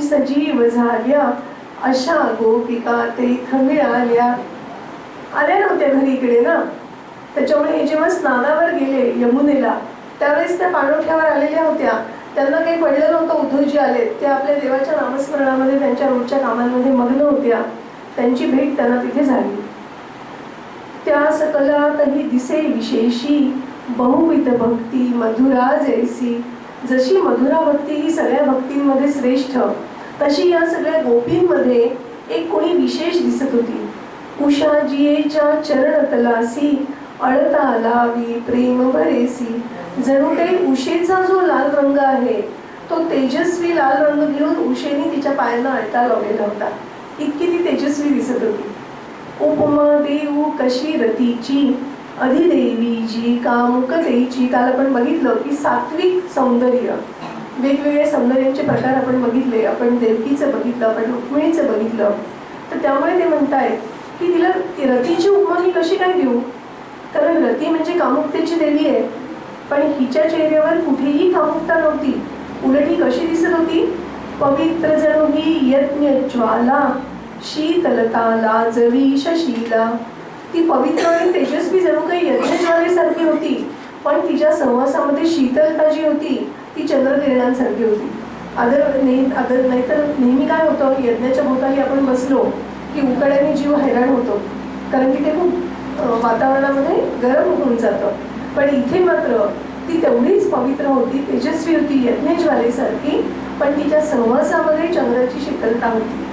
सजीव झाल्या, अशा गोपिका तेथ मिळाल्या. आल्या नव्हत्या घरी इकडे ना, त्याच्यामुळे हे जेव्हा स्नानावर गेले यमुनेला त्यावेळेस त्या पाणवठ्यावर आलेल्या होत्या. त्यांना काही पडलं नव्हतं. उद्धवजी आले, ते आपल्या देवाच्या नामस्मरणामध्ये त्यांच्या रोजच्या कामांमध्ये मग्न होत्या. त्यांची भेट त्यांना तिथे झाली. त्या सकलातही दिसे विशेषी, बहुविध भक्ती मधुरा जैसी. जशी मधुरा भक्ती ही सगळ्या भक्तींमध्ये श्रेष्ठ, तशी या सगळ्या गोपींमध्ये एक कोणी विशेष दिसत होती. उषाजियेच्या चरण तलासी, अळता लावी प्रेम भरेसी. जणू काही उषेचा जो लाल रंग आहे तो तेजस्वी लाल रंग घेऊन उषेने तिच्या पायांना अळता लावलेला होता. इतकी ती तेजस्वी दिसत होती. उपमा देऊ कशी रतीची, अधिदेवी जी कामुकतेची. काल आपण बघितलं की सात्विक सौंदर्य, वेगवेगळे सौंदर्याचे प्रकार आपण बघितले. आपण देवकीचं बघितलं, आपण रुक्मिणीचं बघितलं. तर त्यामुळे ते म्हणतायत की तिला रतीची उपमा मी कशी काय देऊ, कारण रती म्हणजे कामुकतेची देवी आहे. पण हिच्या चेहऱ्यावर कुठेही कामुकता नव्हती. उलट ही कशी दिसत होती, पवित्र जणू ही यज्ञ ज्वाला, शीतलता लाजवी शशीला. ती पवित्र आणि तेजस्वी जणू काही यज्ञज्वालेसारखी होती, पण तिच्या सहवासामध्ये शीतलता जी होती ती चंद्रकिरणांसारखी होती. नाहीतर नेहमी काय होतं, यज्ञाच्या भोवताली आपण बसलो की उकड्याने जीव हैराण होतो, कारण की ते खूप वातावरणामध्ये गरम होऊन जातं. पण इथे मात्र ती तेवढीच पवित्र होती, तेजस्वी होती, यज्ञज्वालेसारखी, पण तिच्या सहवासामध्ये चंद्राची शीतलता होती.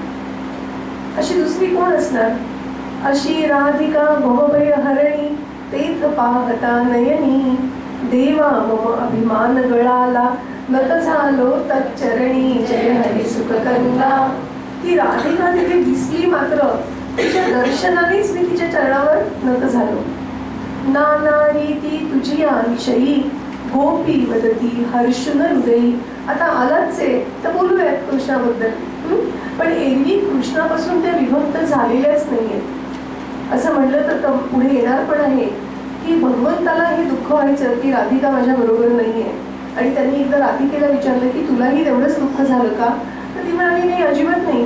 अशी दुसरी कोण असणार. अशी राधिका भवभय हरणी, तेथ पाहता नयनी. देवा मम अभिमान गळाला, नत झालो तच्चरणी. जय हरी सुखकंदा. ती राधिका तिथे दिसली मात्र तिच्या दर्शनानेच मी तिच्या चरणावर नत झालो. नाना रीती तुझी विषयी, गोपी वदती हर्षुन हृदयी. आता आलाच आहे तर बोलूयात कृष्णाबद्दल. पण एरवी कृष्णापासून त्या विभक्त झालेल्याच नाहीयेत. असं म्हटलं तर पुढे येणार पण आहे की भगवंताला हे दुःख व्हायचं की राधिका माझ्या बरोबर नाहीये. आणि त्यांनी एकदा राधिकेला विचारलं की तुलाही तेवढंच दुःख झालं का, तर ती म्हणाली नाही, अजिबात नाही,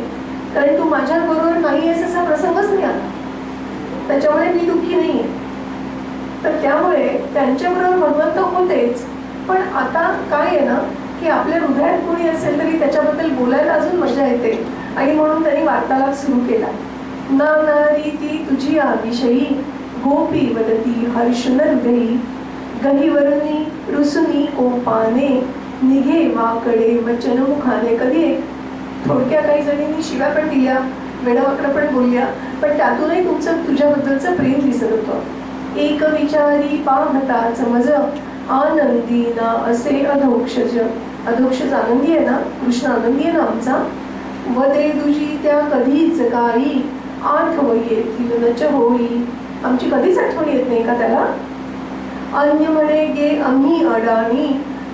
कारण तू माझ्या बरोबर नाही आहेस असा प्रसंगच नाही आला, त्याच्यामुळे मी दुःखी नाहीये. तर त्यामुळे त्यांच्याबरोबर भगवंत होतेच, पण आता काय आहे ना की आपल्या हृदयात कोणी असेल तरी त्याच्याबद्दल बोलायला अजून मजा येते. आणि म्हणून त्यांनी वार्तालाप सुरू केला. नाना रीती तुझी विषयी, गोपी वदती हर्षुन हृदयी. गहिवरुनी रुसुनी कोपाने, निघे वाकडे वचन मुखाने. कधी थोडक्या काही जणींनी शिव्या पण दिल्या, वेडवाकडं पण बोलल्या, पण त्यातूनही तुझ्याबद्दलचं प्रेम दिसत होतं. एक विचारी पाहताच मज, आनंदीना असे अधोक्षज. अधोक्षज आनंदी आहे ना, कृष्ण आनंदी आहे ना आमचा. वदे तुझी त्या कधीच काही, आठव येतील नच होई. आमची कधीच आठवण येत नाही का त्याला. अन्य म्हणे गे आम्ही अडाणी,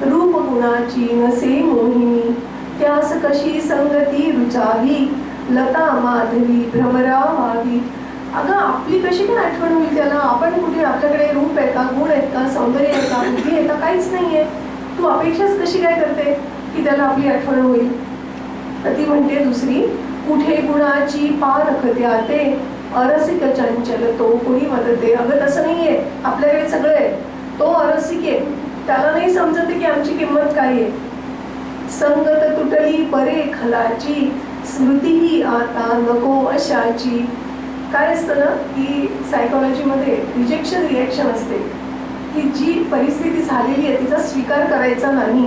रूप गुणाची नसे मोहिनी. त्यास कशी संगती रुचावी, लता माधवी भ्रमरा व्हावी. अगं आपली कशी काय आठवण होईल त्याला. आपण कुठे, आपल्याकडे रूप आहे का, गुण आहेत का, सौंदर्य आहे का, बुद्धी आहे का, काहीच नाहीये. तू अपेक्षाच कशी काय करते की त्याला आपली आठवण होईल. तर ती म्हणते दुसरी, कुठे गुणाची पारख द्याते, अरसिक चंचल तो कोणी मदते. अगं तसं नाहीये, आपल्याकडे सगळं आहे, तो अरसिक आहे, त्याला नाही समजते की आमची किंमत काय आहे. संगत तुटली परे खलाची, स्मृती ही आता नको अशाची. काय असतं ना की सायकोलॉजीमध्ये रिजेक्शन रिॲक्शन असते की जी परिस्थिती झालेली आहे तिचा स्वीकार करायचा नाही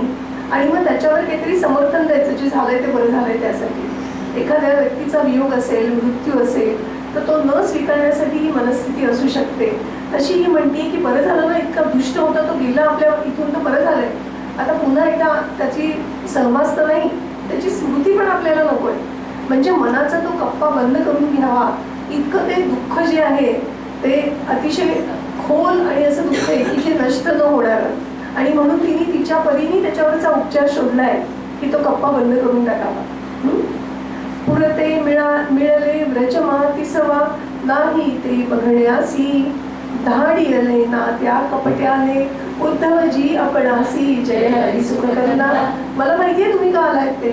आणि मग त्याच्यावर काहीतरी समर्थन द्यायचं, जे झालंय ते बरं झालंय त्यासाठी. एखाद्या व्यक्तीचा वियोग असेल, मृत्यू असेल, तर तो न स्वीकारण्यासाठी ही मनस्थिती असू शकते. तशी ही म्हणते की बरं झालं ना, इतका दुष्ट होता तो गेला आपल्या इथून, तर बरं झालंय, आता पुन्हा एकदा त्याची सहवास तर नाही, त्याची स्मृती पण आपल्याला नको आहे. म्हणजे मनाचा तो कप्पा बंद करून घ्यावा, इतकं ते दुःख जे आहे ते अतिशय खोल आणि असं दुःख आहे की जे नष्ट न होणार. आणि म्हणून तिने तिच्या परीने त्याच्यावरचा उपचार शोधलाय की तो कप्पा बंद करून टाकावा. पुरते मिळाले व्रजमातिसवा, नाही ते बघण्यासी. धाडियले ना त्या कपट्याने, उद्धवजी आपणासी. जय हरी सुखकंदा. मला माहितीये तुम्ही का आलायत ते.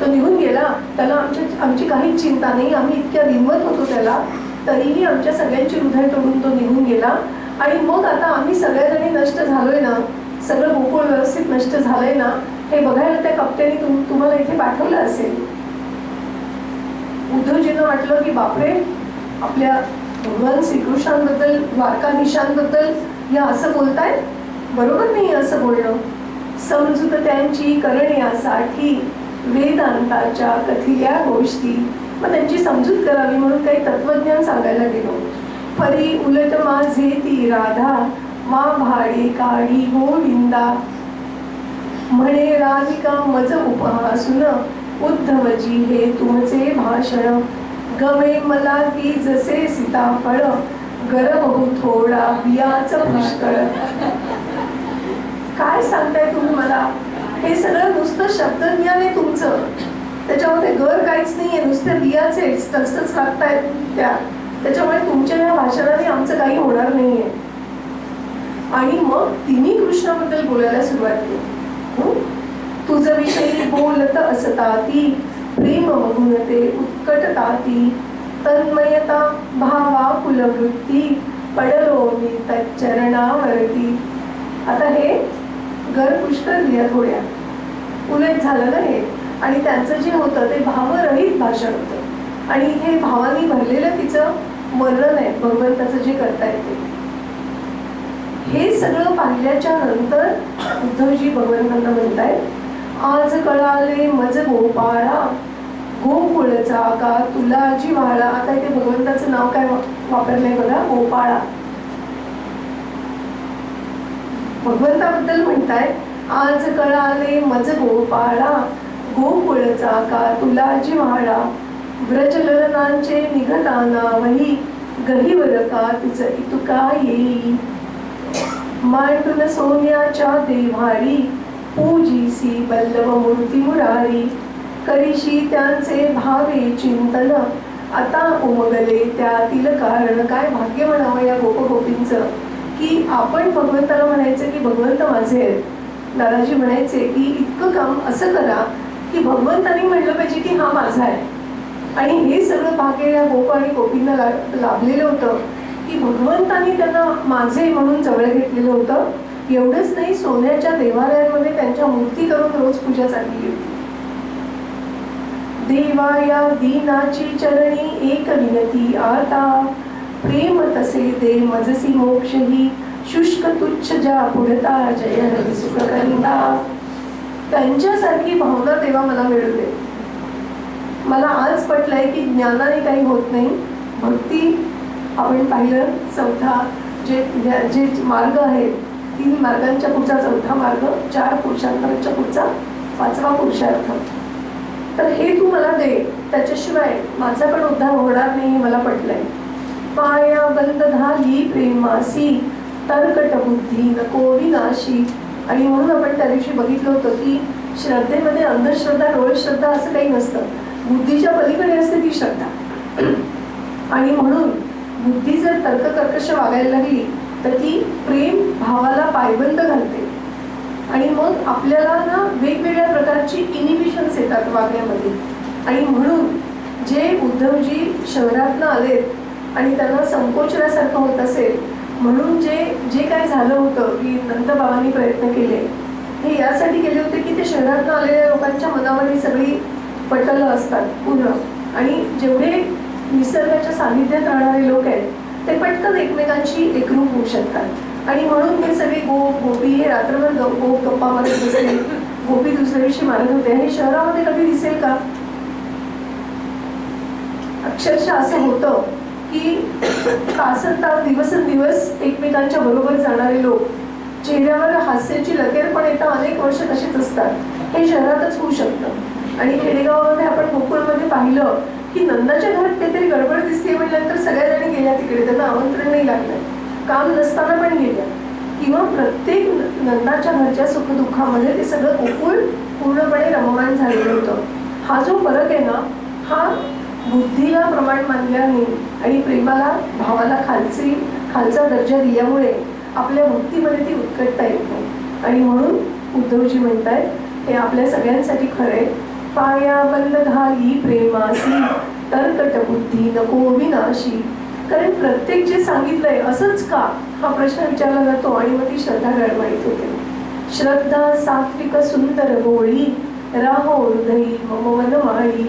तो निघून गेला, त्याला आमची काहीच चिंता नाही, आम्ही इतक्या विमत होतो त्याला, तरीही आमच्या सगळ्यांची हृदय तोडून तो निघून गेला. आणि मग आता आम्ही सगळ्याजणी नष्ट झालोय ना, सगळं गोकुळ व्यवस्थित नष्ट झालंय ना, हे बघायला त्या कप्त्याने तुम्हाला इथे पाठवलं असेल. उद्धवजींना वाटलं की बापरे, आपल्या भगवान श्रीकृष्णांबद्दल, द्वारकाधीशांबद्दल या असं बोलतायत, बरोबर नाही असं बोलणं. समजूत त्यांची करण्यासाठी वेदांताच्या कथिल्या गोष्टी, मग त्यांची समजूत करावी म्हणून काही तत्वज्ञान सांगायला गेलो. परी उलट माझे ती राधा, मा भाडे काढी गोविंदा, म्हणे राधिका मज उपहासून, उद्धवजी हे तुमचे भाषण, गमे मला की जसे सीताफळ, गरम हो थोडा बियाच पुष्कळ. काय सांगताय तुम्ही मला, हे सगळं नुसतं शब्दज्ञान आहे तुमचं, त्याच्यामध्ये घर काहीच नाहीये, नुसते बियाचे टचटच लागतायत त्या, त्याच्यामुळे तुमच्या या भाषणाने आमचं काही होणार नाहीये. आणि मग तिन्ही कृष्णाबद्दल बोलायला सुरुवात केली. तुझ विषयी बोलत असता ती, प्रेम बघून ते उत्कटताती, तन्मयता भावा कुलवृत्ती, पडलो मी तच्चरणावरती. आता हे घर पुष्कळ लिया थोड्या उलट झालं ना हे, आणि त्यांचं जे होतं ते भावरहित भाषण होतं, आणि हे भावानी भरलेलं तिचं वर्णन आहे भगवंताचं जे करतायत ते. हे सगळं पाहिल्याच्या नंतर उद्धवजी भगवंतांना म्हणतायत, आज कळाले मज गोपाळा, गोकुळचा का तुला जिव्हाळा. आता इथे भगवंताचं नाव काय वापरलंय बघा, गोपाळा. भगवंताबद्दल म्हणताय, आज कळाले मज गोपाळा, गोकुळचा का तुला जिव्हाळा, व्रजललनांचे निघताना वही, गहिवर का तिचं इतुका येई, मांडून सोन्याच्या देव्हारी, पूजीसी बल्लभ मूर्ती मुरारी, करीशी त्यांचे भावे चिंतन, आता उमगले त्यातील कारण. काय भाग्य म्हणावं या गोपगोपींचं, की आपण भगवंताला म्हणायचं की भगवंत माझे आहेत. दादाजी म्हणायचे की इतकं काम असं करा की भगवंतानी म्हटलं पाहिजे की हा माझा आहे. आणि हे सगळं भाग्य या गोप आणि गोपींना लाभलेलं होतं की भगवंतानी त्यांना माझे म्हणून जवळ घेतलेलं होतं. एवढंच नाही, सोन्याच्या देवालयांमध्ये त्यांच्या मूर्ती करून रोज पूजा चालली होती. देवा या दीनाची चरणी एक विनती आता, प्रेम तसे दे मजसी मोक्षही, शुष्क तुच्छ जा पुढता जय हरी सुख करिता. त्यांच्यासारखी भावना तेव्हा मला मिळू दे. मला आज पटलंय की ज्ञानाने काही होत नाही, भक्ती. आपण पाहिलं चौथा जे मार्ग आहेत, 3 मार्गांच्या पुढचा चौथा मार्ग, 4 पुरुषार्थांच्या पुढचा 5वा पुरुषार्थ. तर हे तू मला दे, त्याच्याशिवाय माझा पण उद्धार होणार नाही, मला पटलंय. पाया बंद झाली प्रेमासी, तरकट बुद्धी नको विनाशी. आणि म्हणून आपण त्या दिवशी बघितलं होतं की श्रद्धेमध्ये अंधश्रद्धा डोळे श्रद्धा असं काही नसतं, बुद्धीच्या पलीकडे असते ती श्रद्धा. आणि म्हणून बुद्धी जर तर्ककर्कश वागायला लागली तर ती प्रेम भावाला पायबंद घालते, आणि मग आपल्याला ना वेगवेगळ्या प्रकारची इनिबिशन्स येतात वागण्यामध्ये. आणि म्हणून जे उद्धवजी शहरातनं आलेत आणि त्यांना संकोचण्यासारखं होत असेल, म्हणून जे काय झालं होतं की नंदबाबांनी प्रयत्न केले, हे यासाठी केले होते की ते शहरातनं आलेल्या लोकांच्या मनावर ही सगळी पटलं असतात पूर्ण, आणि जेवढे निसर्गाच्या सानिध्यात राहणारे लोक आहेत ते पटकन एकमेकांशी एकरूप होऊ शकतात. आणि म्हणून हे सगळे गोपी हे रात्रभर गप्पामध्ये बसले, गोपी दुसऱ्या दिवशी मारत होते. हे शहरामध्ये कधी दिसेल का? अक्षरशः असं होतं की तासनतास दिवसेंदिवस एकमेकांच्या बरोबर जाणारे लोक, चेहऱ्यावर हास्याची लकेर पण येतं, अनेक वर्ष तशीच असतात. हे शहरातच होऊ शकतं. आणि खेडेगावामध्ये आपण गोकुळमध्ये पाहिलं की नंदाच्या घरात काहीतरी गडबड दिसते म्हटल्यानंतर सगळ्या जणी गेल्या तिकडे, त्यांना आमंत्रण नाही लागलं, काम नसताना पण गेल्या. किंवा प्रत्येक नंदाच्या घरच्या सुखदुःखामध्ये ते सगळं गोकुळ पूर्णपणे रममाण झालेलं होतं. हा जो फरक आहे ना, हा बुद्धीला प्रमाण मानल्याने आणि प्रेमाला भावाला खालचा दर्जा दिल्यामुळे आपल्या भक्तीमध्ये ती उत्कटता येत नाही. आणि म्हणून उद्धवजी म्हणतायत हे आपल्या सगळ्यांसाठी खरं आहे. पाया बंद घाली प्रेमासी तरकट बुद्धी नको विनाशी. कारण प्रत्येक जे सांगितलंय असंच का हा प्रश्न विचारला जातो आणि मग ती श्रद्धा गळमाईत होते. श्रद्धा सात्विक सुंदर गोळी राहो हृदयी मम वनमाळी.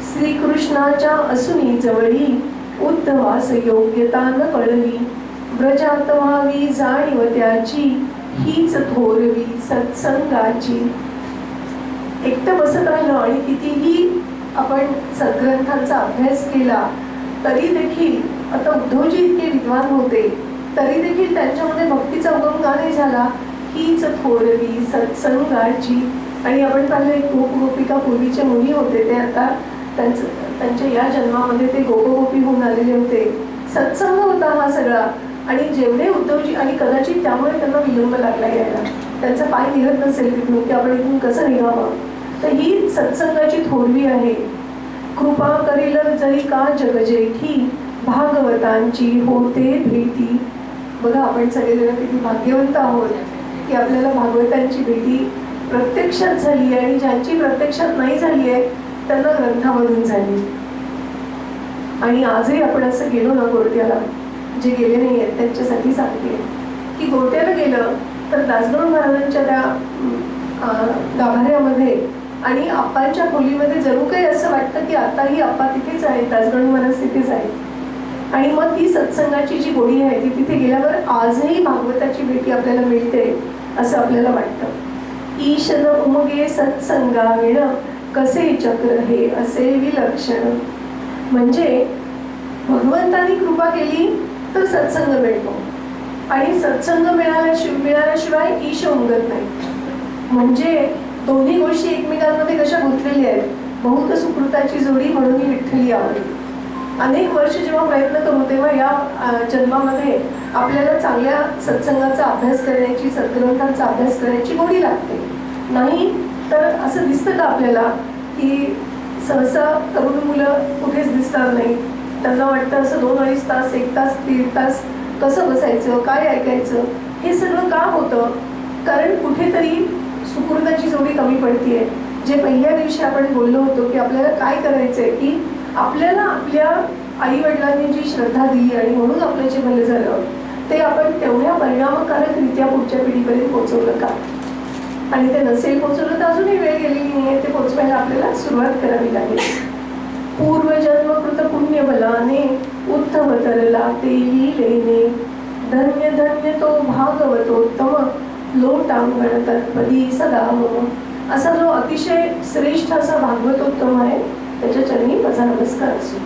श्रीकृष्णाच्या असुनी जवळी उद्धवास योग्यता न कळली. व्रजात व्हावी जाणीव त्याची हीच थोरवी सत्संगाची. एकटं बसत राहिलं आणि कितीही आपण सद्ग्रंथांचा अभ्यास केला तरी देखील, आता उद्धवजी इतके विद्वान होते तरी देखील त्यांच्यामध्ये भक्तीचा उगम का नाही झाला. हीच थोरवी सत्संगाची. आणि आपण पाहिलं एक गोपिका पूर्वीचे मुनी होते, ते आता त्यांच्या या जन्मामध्ये ते गोपगोपी होऊन आलेले होते. सत्संग होता हा सगळा. आणि जेवढे उद्धवजी, आणि कदाचित त्यामुळे त्यांना विलंब लागला यायला, त्यांचा पाय निघत नसेल तिथून की आपण इथून कसं निघावं. तर ही सत्संगाची थोरवी आहे. कृपा करील जरी का जगजेठी भागवतांची होते भेटी. बघा आपण सगळेजण किती भाग्यवंत आहोत की आपल्याला भागवतांची भेटी प्रत्यक्षात झाली, आणि ज्यांची प्रत्यक्षात नाही झाली आहे त्यांना ग्रंथामधून झाली. आणि आजही आपण असं गेलो ना गोरट्याला, जे गेले नाही आहेत त्यांच्यासाठी सांगते की गोरट्याला गेलं तर दासगणू महाराजांच्या त्या गाभाऱ्यामध्ये आणि आप्पांच्या खोलीमध्ये जणू काही असं वाटतं की आताही आप्पा तिथेच आहेत, दासगणू महाराज तिथेच आहेत. आणि मग ती सत्संगाची जी गोडी आहे ती तिथे गेल्यावर आजही भागवताची भेटी आपल्याला मिळते असं आपल्याला वाटतं. ईशन उमगे सत्संगाविण कसे चक्र हे असे विलक्षण. म्हणजे भगवंतानी कृपा केली तर सत्संग मिळतो, आणि सत्संग मिळाल्याशिवाय ईश उमगत नाही. म्हणजे दोन्ही गोष्टी एकमेकांमध्ये कशा गुंतलेल्या आहेत. बहुत सुकृताची जोडी म्हणून ही विठ्ठली आवडली. अनेक वर्ष जेव्हा प्रयत्न करू तेव्हा या जन्मामध्ये आपल्याला चांगल्या सत्संगाचा अभ्यास करण्याची, सद्ग्रंथांचा अभ्यास करण्याची गोडी लागते. नाही तर असं दिसतं का आपल्याला की सहसा तरुण मुलं कुठेच दिसणार नाही. त्यांना वाटतं असं 2-2.5 तास, 1 तास, 1.5 तास कसं बसायचं, काय ऐकायचं. हे सगळं का होतं. कारण कुठेतरी सुकृताची जोडी कमी पडतीये. जे पहिल्या दिवशी आपण बोललो होतो की आपल्याला काय करायचंय, की आपल्याला आपल्या आई वडिलांनी जी श्रद्धा दिली आणि म्हणून आपलं जे भलं झालं ते आपण तेवढ्या परिणामकारकरित्या पुढच्या पिढीपर्यंत पोहोचवलं का. आणि ते नसेल पोहोचवलं तर अजूनही वेळ गेलेली नाही आहे, ते पोहोचवायला आपल्याला सुरुवात करावी लागेल. पूर्वजन्मकृत पुण्य बलाने उद्धव तरला ते लीलेने. धन्य धन्य तो भागवतोत्तम लोटांगण तत्पदी सदा मम. असा जो अतिशय श्रेष्ठ असा भागवतोत्तम आहे त्याच्या चरणी माझा नमस्कार असो.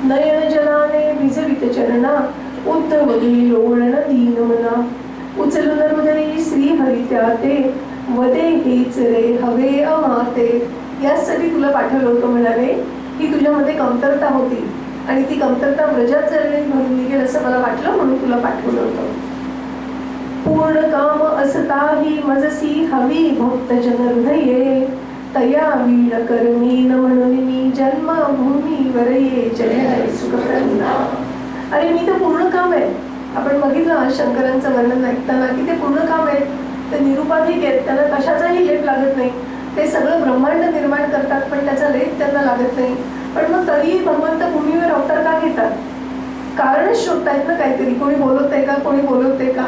नयन जलाने भिजवित चरणा उद्धव लोळण दीन मना. उचलून हृदयी श्री हरी त्याते वदे हेच रे हवे अमाते. यासाठी तुला पाठवलं होतं. म्हणाले की तुझ्यामध्ये कमतरता होती आणि ती कमतरता व्रजात जर भरून निघेल असं मला वाटलं, म्हणून तुला पाठवलं होतं. पूर्ण काम असताही मजसी हवी भक्तजन हृदये. तया वीण कर्मीन म्हणून मी जन्मभूमीवर ये. जय हरी सुखप्रन्ना. अरे मी तर पूर्ण काम आहे. आपण बघितलं शंकरांचं वर्णन ऐकताना की ते पूर्ण काम आहे. ते निरुपाधिक आहेत, त्यांना कशाचाही लेप लागत नाही. ते सगळं ब्रह्मांड निर्माण करतात पण त्याचा लेप त्यांना लागत नाही. पण मग तरीही भगवंत भूमीवर अवतार का घेतात. कारण शोधतायत ना काहीतरी. कोणी बोलवतंय का, कोणी बोलवते का,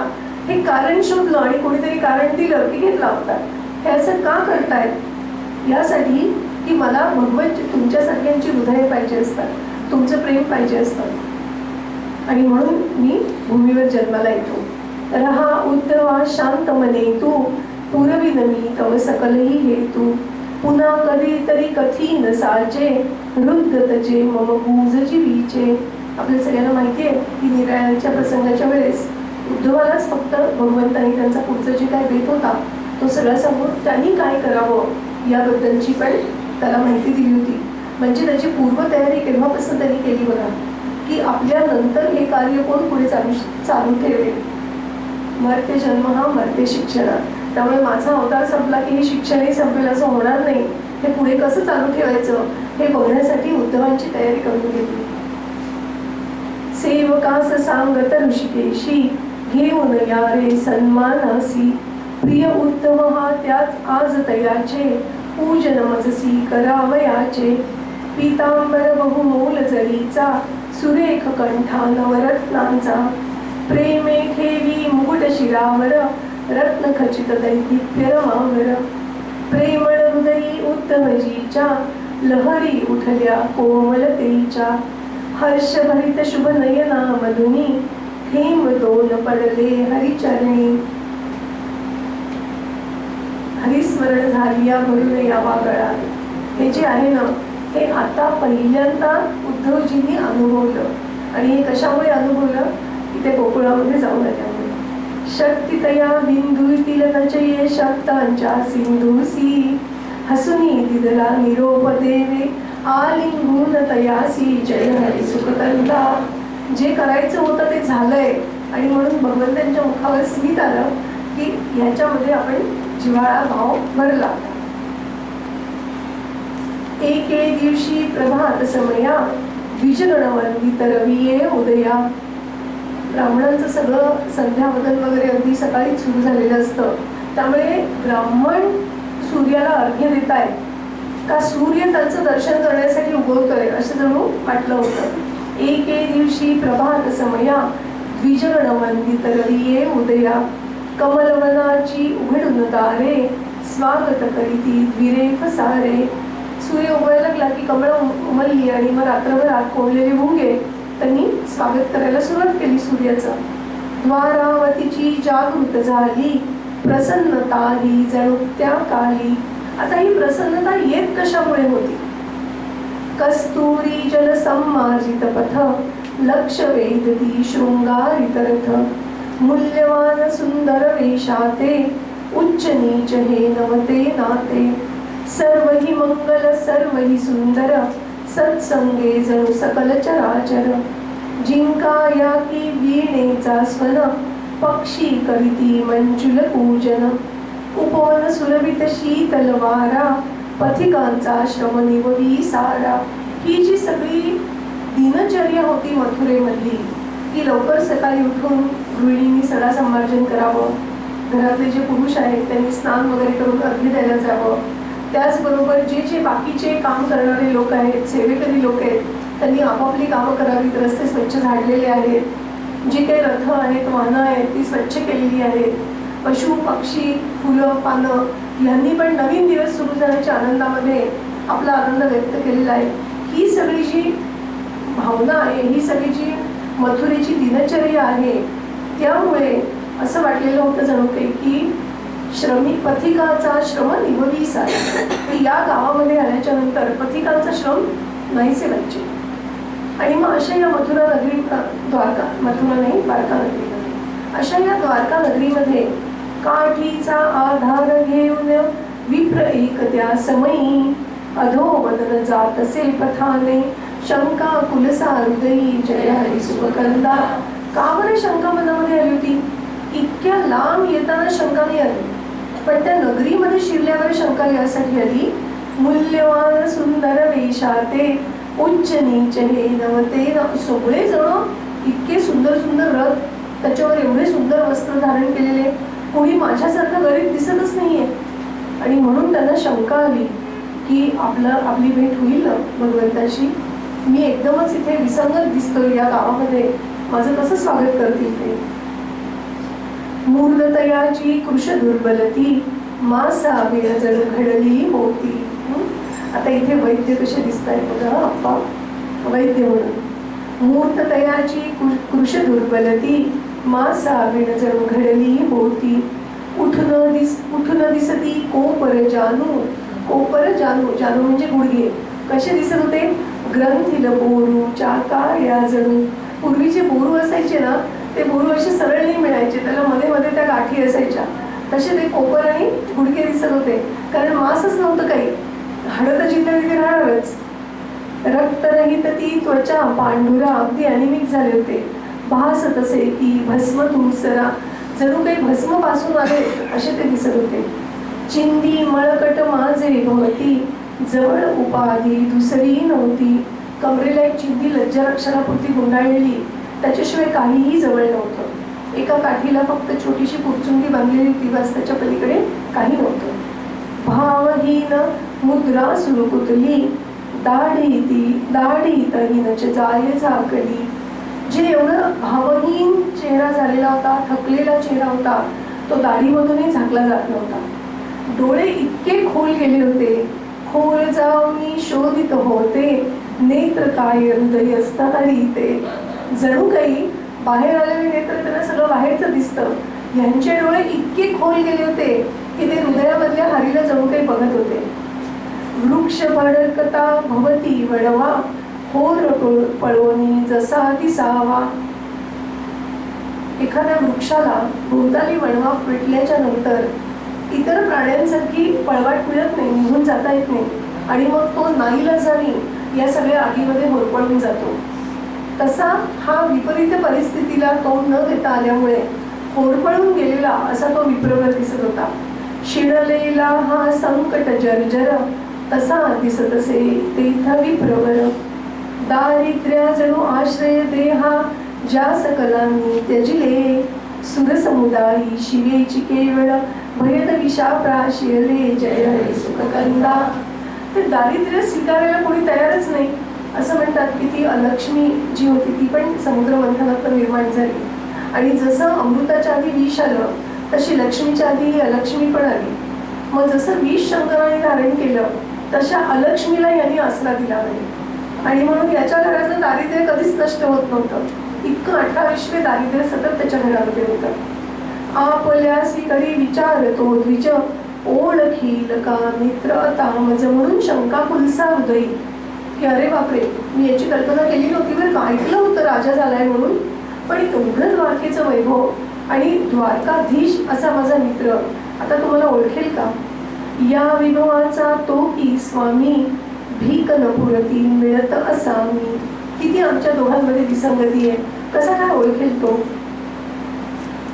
हे कारण शोधलं आणि कोणीतरी कारण दिलं की घेतला अवतार. हे असं का करतायत. यासाठी की मला भगवंत तुमच्यासारख्यांची हृदय पाहिजे असतात, तुमचं प्रेम पाहिजे असतं, आणि म्हणून मी भूमीवर जन्माला येतो. रहा उद्धवा शांत मने तू पुरविन मी तव सकलही हेतू. पुन्हा कधी तरी कथीन साचे हृदगतचे मम भूज जीवीचे. आपल्या सगळ्यांना माहिती आहे की निराळ्यांच्या प्रसंगाच्या वेळेस उद्धवालाच फक्त भगवंतांनी त्यांचा पुढचा जे काय बेत होता तो सगळा सांगून त्यांनी काय करावं याबद्दलची पण त्याला माहिती दिली होती. म्हणजे त्याची पूर्वतयारी केव्हापासून त्यांनी केली बघा, की आपल्या नंतर हे कार्य कोण पुढे चालू ठेवेल. मरते जन्म हा मरते शिक्षण. त्यामुळे माझा अवतार संपला की हे शिक्षणही संपेल असं होणार नाही. हे पुढे कसं चालू ठेवायचं हे बघण्यासाठी उद्धवांची तयारी करून घेतली. सेवकास सांगत ऋषिकेशी घेऊन या रे सन्मानासी. प्रिय उद्धव हा त्याच आज तयाचे पूजन मजसी करावयाचे, पीतांबर बहुमोल जरीचा, सुरेख कंठा नवरत्नांचा, प्रेमे ठेवी मुकुट शिरावर, रत्न खचित दैदिप्य रमावर, प्रेमळ हृदयी उत्तमजीच्या, लहरी उठल्या कोमलतेच्या, हर्षभरित शुभ नयना मधुनी, थेंब दोन पडले हरिचरणी. हरिस्मरण झाली या भरून यावा गळा. हे जे आहे ना, हे आता पहिल्यांदा उद्धवजींनी अनुभवलं. आणि हे कशामुळे अनुभवलं की ते गोकुळामध्ये जाऊन आल्यामुळे. शक्तितया बिंदूतील नचये शक्तांच्या सिंधूसी, हसुनी दिदला निरोप देवे, आलिंगून तयासी जय हरी सुखकंदा. जे करायचं होतं ते झालंय आणि म्हणून भगवंतांच्या मुखावर स्मित आलं की ह्याच्यामध्ये आपण जिव्हाळा भाव भरला. एके दिवशी प्रभात समया, द्विजगणवंदित रविये उदया. ब्राह्मणांचं सगळं संध्यावदन वगैरे अगदी सकाळीच सुरू झालेलं असतं. त्यामुळे ब्राह्मण सूर्याला अर्घ्य देत आहेत का सूर्य त्यांचं दर्शन करण्यासाठी उगवतोय असं जणू वाटलं होतं. एके दिवशी प्रभात समया, द्विजगणवंदित रविये उदया, कमलवनाची उघडून दारे, स्वागत करीती द्विरेफ सारे. सूर्य उगवायला लागला की कमळ उमलली आणि मग रात्रभर आत कोंडलेले भुंगे त्यांनी स्वागत करायला सुरुवात केली सूर्याचं. द्वारावतीची जागृत झाली, प्रसन्नता ही जणू त्या काली. आता ही प्रसन्नता येत कशामुळे होती? कस्तुरी जल सम्मार्जित पथ, लक्ष वेधती शृंगारित रथ, मूल्यवान सुंदर वेशाते, उच्च नीच हे नवते नाते. सर्व ही मंगल सर्व ही सुंदर, सत्संगे जणू सकल चराचर. जिंका या की वीणेचा स्वन, पक्षी करीती मंजुल पूजन. उपवन सुरभित शीतल वारा, पथिकांचा श्रम निववी सारा. ही जी सगळी दिनचर्या होती मथुरेमधली, की लवकर सकाळी उठून गृहिणींनी सडा संमार्जन करावं, घरातले जे पुरुष आहेत त्यांनी स्नान वगैरे करून अर्घ्य द्यायला जावं, त्याचबरोबर जे जे बाकीचे काम करणारे लोक आहेत, सेवेकरी लोक आहेत, त्यांनी आपापली कामं करावीत. रस्ते स्वच्छ झाडलेले आहेत, जी काही रथ आहेत, वाहनं आहेत ती स्वच्छ केलेली आहेत. पशु पक्षी फुलं पानं यांनी पण नवीन दिवस सुरू झाल्याच्या आनंदामध्ये आपला आनंद व्यक्त केलेला आहे. ही सगळी जी भावना आहे, ही सगळी जी मथुरेची दिनचर्या आहे, त्यामुळे असं वाटलेलं होतं जणू काही की श्रमिक पथिकाचा श्रम निववी सारा. या गावामध्ये आल्याच्या नंतर पथिकांचा श्रम नाहीसे व्हायचे. आणि मग अशा या मथुरा नगरी, मथुरा नाही द्वारका नगरीमध्ये, अशा या द्वारका नगरीमध्ये काठीचा आधार घेऊन विप्र एक त्या समयी, अधोवदन जातसे पथाने, शंका कुलसा हृदयी जय हरी सुखकंदा. का बरं शंका मनामध्ये आली होती? इतक्या लांब येताना शंका नाही आली, पण त्या नगरीमध्ये शिरल्यावर शंका यासाठी आली. मूल्यवान सुंदर वेशाते, उच्च नीच हे नवते. सगळे जण इतके सुंदर सुंदर रथ, त्याच्यावर एवढे सुंदर वस्त्र धारण केलेले, कोणी माझ्यासारखं गरीब दिसतच नाहीये. आणि म्हणून त्यांना शंका आली की आपली भेट होईल ना भगवंताशी. मी एकदमच इथे विसंगत दिसतोय या गावामध्ये, माझं कसं स्वागत करतील ते. मूर्धतयाची कृश दुर्बलती, मासा वेळ जणू घडली होती. आता इथे वैद्य कसे दिसत आहेत बघा, अप्पा वैद्य म्हणून. मूर्ततयाची कृश दुर्बलती, मासा वेळ जणू घडली होती. उठून दिसती कोपर जानू. कोपर जानू, जानू म्हणजे गुडघे. कसे दिसत होते? ग्रंथील बोरू चाकाया जणू. पूर्वीचे बोरू असायचे ना, ते बोरू असे सरळ नाही मिळायचे, त्याला मध्ये मध्ये त्या गाठी असायच्या. तसे ते कोपर आणि गुडघे दिसत होते, कारण मांसच नव्हतं काही. हाडं तर जिथे तिथे राहणारच. रक्तरहित ती त्वचा पांढुरा, अगदी अनिमिक झाले होते. भास तसे की भस्म तुसरा, जणू काही भस्म पासून आले असे ते दिसत होते. चिंदी मळकट माझे भवती, जवळ उपाधी दुसरी नव्हती. कमरेला एक चिंदी लज्जा रक्षणापुरती गुंडाळलेली, त्याच्याशिवाय काहीही जवळ नव्हतं. एका काठीला फक्त छोटीशी पुरचुंडी बांधलेली होती, बस त्याच्या पलीकडे काही नव्हतं. भावहीन मुद्रा सुरकुतली, दाढीतहीनच जाय झाकली. जे एवढं भावहीन चेहरा झालेला होता, थकलेला चेहरा होता, तो दाढीमधूनही झाकला जात नव्हता. डोळे इतके खोल गेले होते, खोल जाऊन शोधित होते, नेत्र काय हृदय असताना जणू काही बाहेर आलेले नेत्र त्यांना सगळं बाहेरचं दिसतं. यांचे डोळे इतके खोल गेले होते की ते हृदयामधल्या हारीला जणू काही बघत होते. वृक्ष भडकता भवती वडवा, होर पळवणी जसा दिसावा. एखाद्या वृक्षाला भोवताली वणवा पेटल्याच्या नंतर इतर प्राण्यांसारखी पळवाट मिळत नाही, निघून जाता येत नाही, आणि मग तो नाईलाजाने या सगळ्या आगीमध्ये होरपळून जातो. तसा हा विपरीत परिस्थितीला तोंड न देता आल्यामुळे होरपळून गेलेला असा तो विप्रवर दिसत होता. शिडलेला हा संकट जर्जर, तसा दिसत असे तेथ विप्रवर. दारिद्र्या जणू आश्रय देहा, ज्या सकलांनी त्यजिले, सुरसमुदायी शिवेची केवळ, भयद विषाप्राशियले जय हरे सुखकंदा. ते दारिद्र्य स्वीकारायला कोणी तयारच नाही. असं म्हणतात की ती अलक्ष्मी जी होती ती पण समुद्र मंथनातून निर्माण झाली, आणि जसं अमृताच्या आधी विष आलं तशी लक्ष्मीच्या आधी अलक्ष्मी पण आली. मग जसं विष शंकराने धारण केलं तशा अलक्ष्मीला यांनी आसरा दिला नाही, आणि म्हणून याच्या घरातलं दारिद्र्य कधीच नष्ट होत नव्हतं. इतकं 18 विश्वे दारिद्र्य सतत त्याच्या घरामध्ये होतं. आपल्यासी करी विचारतो द्विज, ओळखील का मित्र तामज. म्हणून शंका कुलसा हृदयी की अरे बापरे, मी याची कल्पना केली नव्हती बरं का, ऐकलं होतं राजा झालाय म्हणून, पण एवढं द्वारकेचं वैभव आणि द्वारकाधीश असा माझा मित्र आता तुम्हाला ओळखेल का. या विभवाचा तो की स्वामी, भीक न पुरती मिळत असा मी. किती आमच्या दोघांमध्ये विसंगती आहे, कसा काय ओळखेल तो.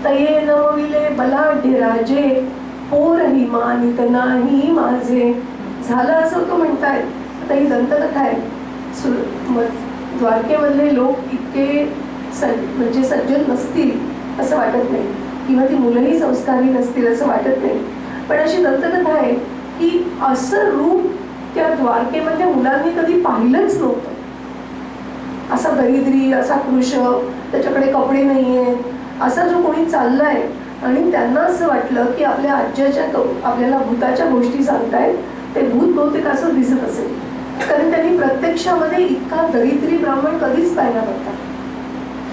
तये नमविले बलाढ्य राजे, पोरही मानित नाही माझे. झालं असं तो म्हणताय. आता ही दंतकथा आहे. द्वारकेमधले लोक इतके म्हणजे सज्जन नसतील असं वाटत नाही, किंवा ती मुलंही संस्कारी नसतील असं वाटत नाही. पण अशी दंतकथा आहे की असं रूप त्या द्वारकेमधल्या मुलांनी कधी पाहिलंच नव्हतं. असा दरिद्री, असा कृश, त्याच्याकडे कपडे नाही आहेत, असा जो कोणी चाललाय, आणि त्यांना असं वाटलं की आपल्या आज्याच्या आपल्याला भूताच्या गोष्टी सांगतायत, ते भूत बहुतेक असं दिसत असेल, कारण त्यांनी प्रत्यक्षामध्ये इतका दरिद्री ब्राह्मण कधीच पाहिला नव्हता.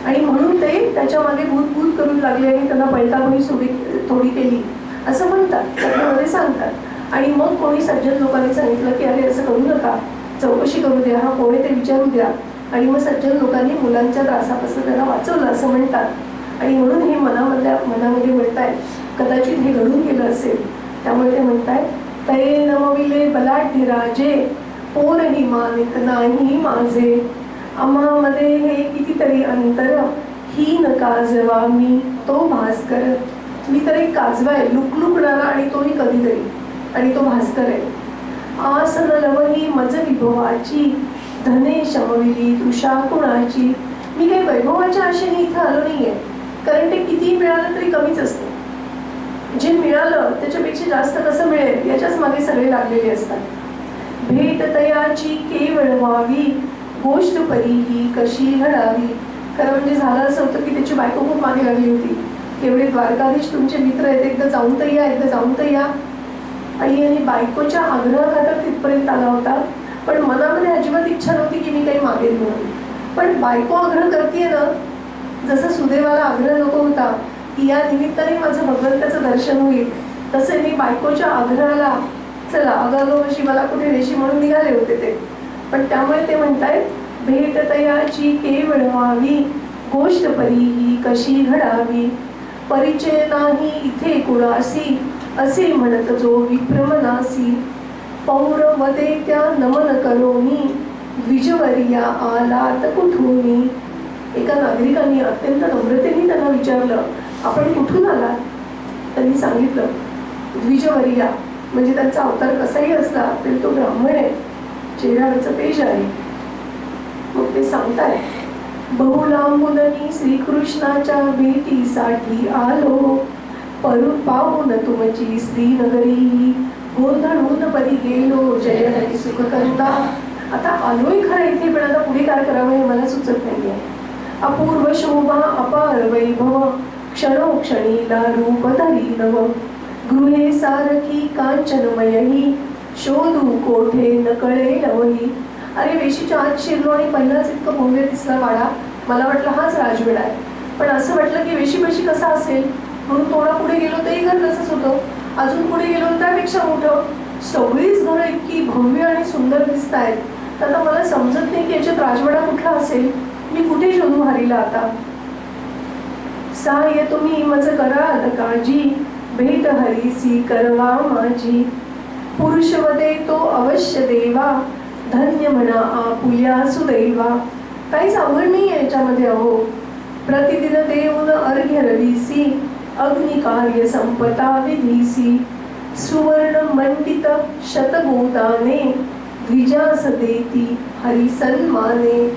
आणि म्हणून ते त्याच्या मागे भूत भूत करून लागले आणि त्यांना पलटापळी थोडी केली असं म्हणतात, त्याच्यामध्ये सांगतात. आणि मग कोणी सज्जन लोकांनी सांगितलं की अरे असं करू नका, चौकशी करू द्या, हा कोणी ते विचारू द्या. आणि मग सज्जन लोकांनी मुलांच्या त्रासापासून त्यांना वाचवलं असं म्हणतात. आणि म्हणून हे मनामध्ये म्हणतायत, कदाचित हे घडून गेलं असेल, त्यामुळे ते म्हणतायत तये नमविले बलाढ्य राजे, पोरही मानित नाही माझे. आम्हामध्ये हे कितीतरी अंतर, हीन काजवा मी तो भास्कर. मी तर एक काजवा आहे, लुकलुकणारा, आणि तोही कधीतरी, आणि तो भास्कर आहे. आसन लवही मज विभवाची, धने शमविली तृषा कुणाची. मी काही वैभवाच्या आशेने इथं आलो नाहीये, कारण ते किती मिळालं तरी कमीच असतं. जे मिळालं त्याच्यापेक्षा जास्त कसं मिळेल याच्याच मागे सगळे लागलेले असतात. भेट तयाची केवळ व्हावी, गोष्ट परीही कशी घडावी. खरं म्हणजे झालं असं होतं की त्याची बायको खूप मागे लागली होती. एवढे द्वारकाधीश तुमचे मित्र आहेत, एकदा जाऊन तर या, एकदा जाऊन तर या. आणि बायकोच्या आग्रहाखातर तिथपर्यंत आला होता, पण मनामध्ये अजिबात इच्छा नव्हती की मी काही मागेल म्हणून. पण बायको आग्रह करतेय ना, जसं सुदैवाला आग्रह नको होता की या निमित्ताने माझं भगवंताचं दर्शन होईल, तसे मी बायकोच्या आग्रहाला चला अगं अशी मला कुठे रेशी म्हणून निघाले होते ते. पण त्यामुळे ते म्हणतायत भेट तयाची केवळ व्हावी, गोष्ट परीही कशी घडावी. परिचय नाही इथे कुणासी, असे म्हणत जो विप्रमनासी. पौरवदे त्या नमन करोनी, द्विजवर्या आलात कुठूनी. एका नागरिकांनी अत्यंत नम्रतेने त्यांना विचारलं, आपण कुठून आलात. त्यांनी सांगितलं द्विजवर्या, म्हणजे त्यांचा अवतार कसाही असला तरी तो ब्राह्मण आहे, चेहऱ्यावरचं तेज आहे. मग ते सांगताय, बहुलांबून मी श्रीकृष्णाच्या भेटीसाठी आलो, पाहून तुमची श्रीनगरी, गोंधळून परी गेलो जय हरी सुखकंदा. आता आलोय खरं इथे, पण आता पुढे काय करावं हे मला सुचत नाहीये. अपूर्व शोभा अपार वैभव क्षणोक्षणीला रूप धरी नव. गृहे सारखी कांचनमयही शोधू कोठे नकळे लवही. अरे वेशीच्या आत शिरलो आणि पहिलाच इतकं भव्य दिसला वाडा. मला वाटलं हाच राजवेडा आहे, पण असं वाटलं की वेशीपाशी कसा असेल, म्हणून थोडा पुढे गेलो तेही घर तसंच होतं. अजून पुढे गेलो त्यापेक्षा मोठं. सगळीच घरं इतकी भव्य आणि सुंदर दिसत आहेत. तर आता मला समजत नाही की याच्यात राजवाडा कुठला असेल. मी कुठे शोधू हरीला आता. सहाय्य तुम्ही मज कराल काळजी भेट हरीसी करवा माझी. पुरुष वदे तो अवश्य देवा धन्य म्हणा आपुल्या सुदैवा. काहीच आवड नाही आहे याच्यामध्ये अहो. प्रतिदिन देऊन अर्घ्य रवीसी अग्निकार्य संपता विधीसी. सुवर्ण मंडित शतगोदाने द्विजास देती हरी सन्माने.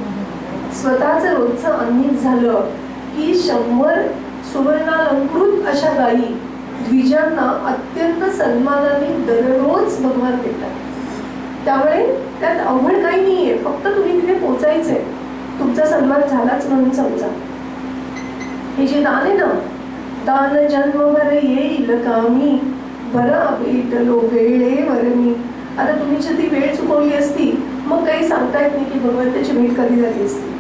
स्वतःचं रोजचं अन्निक झालं की 100 सुवर्णालंकृत अशा गायी द्विजांना अत्यंत सन्मानाने दररोज भगवान देतात. त्यामुळे त्यात अवघड काही नाहीये, फक्त तुम्ही तिथे पोचायचंय. तुमचा सन्मान झालाच म्हणून समजा. हे जे दान आहे ना, दान जन्मभर येईल कामी बरा भेटलो वेळेवर मी. आता तुम्ही जर ती वेळ चुकवली असती मग काही सांगता येत नाही की भगवंताची भेट कधी झाली असती.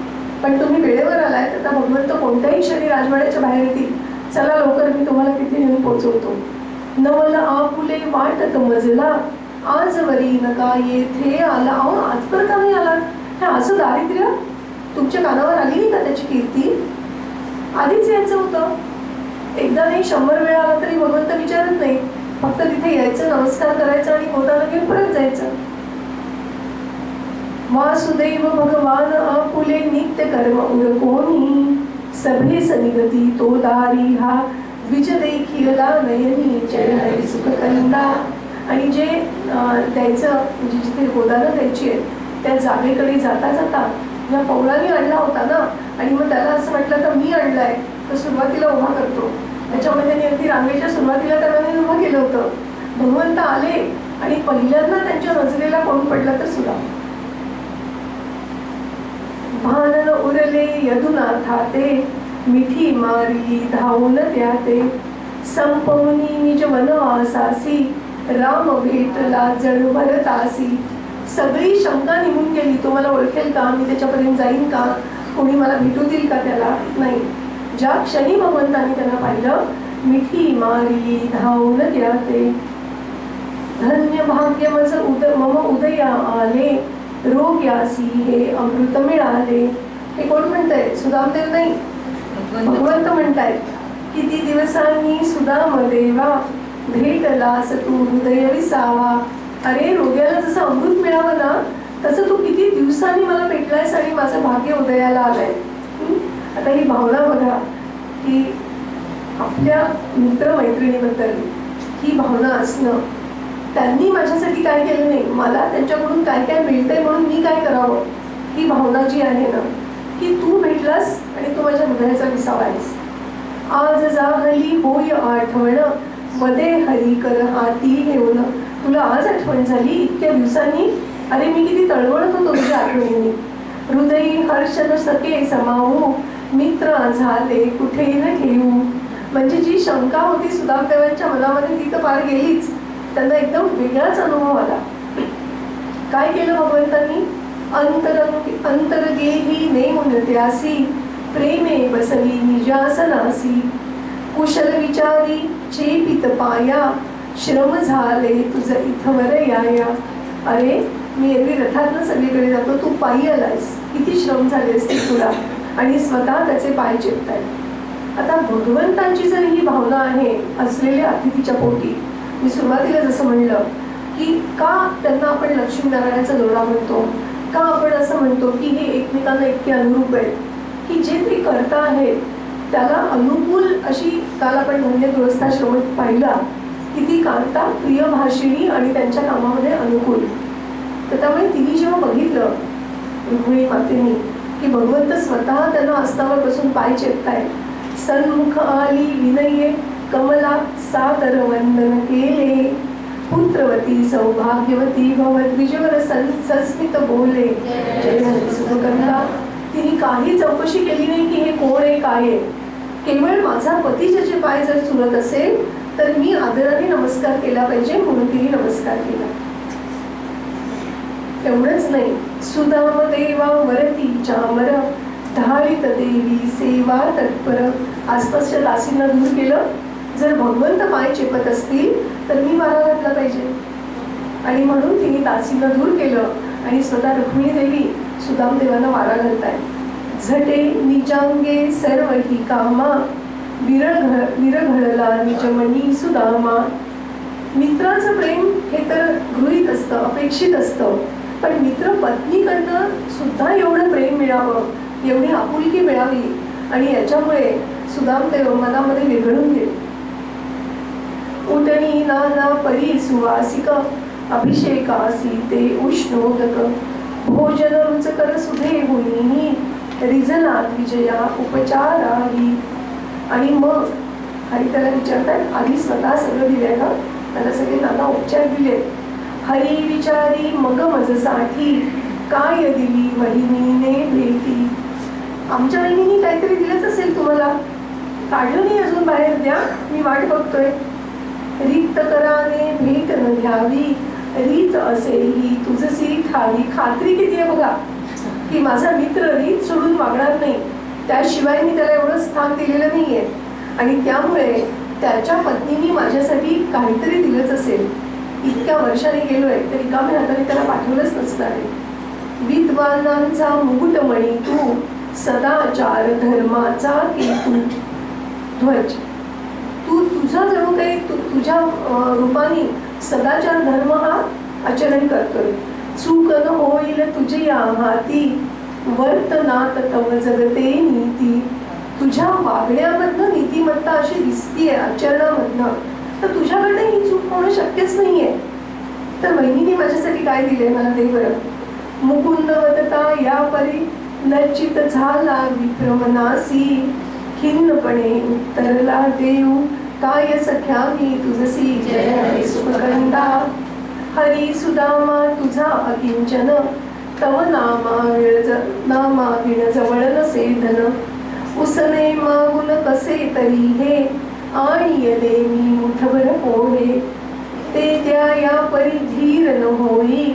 पण तुम्ही वेळेवर आलाय, तर भगवंत कोणत्याही क्षणी राजवाड्याच्या बाहेर येतील. चला लवकर मी तुम्हाला तिथे नेऊन पोहोचवतो. नवल आपुले वाटत मजला आजवरी नका येथे आला. अहो आजपर्यंत आम्ही आलात, हे असं दारिद्र्य तुमच्या कानावर आली नाही का त्याची कीर्ती. आधीच यायचं होतं. एकदा नाही 100 वेळा आला तरी भगवंत विचारत नाही. फक्त तिथे यायचं, नमस्कार करायचं आणि गोदाला घेऊन परत जायचं. वासुदेव भगवान आपुले नित्य कर्म उर कोणी सभे सनिगती तो दारी हा द्विज देखीला नयनी जय हरी सुखकंदा. आणि जे द्यायचं म्हणजे जिथे गोदानं द्यायची आहे त्या जागेकडे जाता जाता या पौराने आणला होता ना, आणि मग त्याला असं वाटलं तर मी आणलाय, तर सुरुवातीला उभा करतो. त्याच्यामध्ये त्यांनी अगदी रांगेच्या सुरुवातीला त्याला उभं केलं होतं. भगवंत आले आणि पहिल्यांदा त्यांच्या नजरेला कोण पडलं तर सुद्धा भानन उरले यदुनाथाते मिठी मारली धावून त्याते. संपवनी निज वनवासासी राम भेटला जण भरतासी. सगळी शंका निघून गेली. तो मला ओळखेल का, मी त्याच्यापर्यंत जाईन का, कोणी मला भेटू देईल का त्याला. नाही, ज्या क्षणी भगवंतांनी त्यांना पाहिलं मिठी मारली धावून त्याते. धन्य भाग्य मम उदया आले रोग यासी हे अमृत मिळाले. हे कोण म्हणतंय? सुदामदेव नाही, भगवंत म्हणतायत. किती दिवसांनी सुदामदेवा भेटलास तू हृदय विसावा. अरे रोग्याला जसं अमृत मिळावं ना, तसं तू किती दिवसांनी मला भेटलायस आणि माझं भाग्य उदयाला आलंय. आता ही भावना बघा की आपल्या मित्रमैत्रिणीबद्दल ही भावना असणं. त्यांनी माझ्यासाठी काय केलं नाही, मला त्यांच्याकडून काय काय मिळतंय म्हणून मी काय करावं, ही भावना जी आहे ना, की तू भेटलास आणि तू माझ्या हृदयाचा विसावा आहेस. आज जाहली होय आठवण वदे हरी कर हाती घेऊन. तुला आज आठवण झाली इतक्या दिवसांनी. अरे मी किती तळमळत होतो तुझ्या आठवणीने. हृदयी हर्ष न सके समावू मित्र झाले कुठे न ठेवू. म्हणजे जी शंका होती सुदामदेवांच्या मनामध्ये ती तर पार गेलीच. त्यांना एकदम वेगळाच अनुभव आला. काय केलं भगवंतांनी? अंतरगेही नेमून त्यासी प्रेमे बसवी निजासनासी. कुशल विचारी चेपित पाया श्रम झाले तुझ इथवर याया. अरे मी एरवी रथातनं सगळीकडे जातो, तू पायी आलायस, किती श्रम झाले असते तुला, आणि स्वतः त्याचे पाय चेपताय. आता भगवंतांची जर ही भावना आहे असलेल्या अतिथीच्या पोटी, मी सुरुवातीला जसं म्हणलं की का त्यांना आपण लक्ष्मीनारायणाचा जोडा म्हणतो, का आपण असं म्हणतो की हे एकमेकांना इतके अनुरूप आहेत की जे ते करता आहेत त्याला अनुकूल अशी. काल आपण धन्य गृहस्थाश्रम पाहिला की ती कांता प्रियभाषिणी आणि त्यांच्या कामामध्ये अनुकूल. तर त्यामुळे तिने जेव्हा बघितलं रुक्मिणी मातेनी की भगवंत स्वतः त्यांना अस्तावर बसून पाय चेपताय, सन्मुख आली विनये कमला सादर वंदन केले. पुत्रवती सौभाग्यवती भव द्विजवर सस्मित बोले जय हरी सुखकंदा. तिने काही चौकशी केली नाही की हे कोण आहे काय आहे. केवळ माझा पती ज्याचे पाय जर चुरत असेल तर मी आदराने नमस्कार केला पाहिजे म्हणून तिने नमस्कार केला. एवढंच नाही, सुदाम देवा वरती चामर धारित देवी सेवा तत्पर. आसपासच्या दासींना दूर केलं. जर भगवंत पाय चेपत असतील तर मी मारा घातला पाहिजे आणि म्हणून तिने दासींना दूर केलं आणि स्वतः रुक्मिणी देवी सुदाम देवांना मारा घालताय. झटे निजांगे सर्व ही कामा विरघळला निजमनी सुदामा. मित्राचं प्रेम हे तर गृहीत असतं, अपेक्षित असतं, पण मित्र पत्नीकडनं सुद्धा एवढं प्रेम मिळावं, एवढी आपुलकी मिळावी आणि याच्यामुळे सुदामदेव मनामध्ये विरघळून गेले. उटणी नाना परी सुवासिक अभिषेकासी ते उष्णोदक भोजन रुचकर सुधे होईनी रिझनात विजया उपचाराही. आणि मग हरी त्याला विचारतात, आधी स्वतः सगळं दिलंय ना, त्याला सगळे नाना उपचार दिले. हरी विचारी मग मजसाठी काय दिली वहिनीने भेटी. आमच्या वहिनीने काहीतरी दिलंच असेल तुम्हाला, काढलं नाही अजून बाहेर, द्या मी वाट बघतोय. रीत कराने भेट न घ्यावी रीत असेही तुझसी ठावी. खात्री किती आहे बघा की माझा मित्र रीत सोडून वागणार नाही, त्याशिवाय मी त्याला एवढं स्थान दिलेलं नाहीये आणि त्यामुळे त्याच्या पत्नीने माझ्यासाठी काहीतरी दिलंच असेल. इतक्या वर्षाने गेलोय तरी रिकाम्या हाताने त्याला पाठवलंच नसणार आहे. विद्वानांचा मुकुटमणी तू सदाचार धर्माचा केतू ध्वज. तू तुझा जणू काही तुझ्या रूपाने सदाचार धर्म हा आचरण करतोय. चूक न होईल तुझे या हाती वर्तनात तव जगते नीती. तुझ्या वागण्यामधनं नीतिमत्ता अशी दिसतीये आचरणामधनं, तर तुझ्याकडनं ही चूक होणं शक्यच नाहीये. तर बहिणीने माझ्यासाठी काय दिले मला दे बरं. मुकुंद वदता या परी लज्जित झाला विप्रमनासी खिन्नपणे उत्तरला देऊ काय सख्या मी तुझसी जय हरी सुखकंदा. हरी सुदामा तुझा अकिंचन तव नामा विण जवळ नसे धन. उसने मागुन कसे तरी हे आणि यदे मी मुठभर पोहे. ते त्या या परी धीर न होई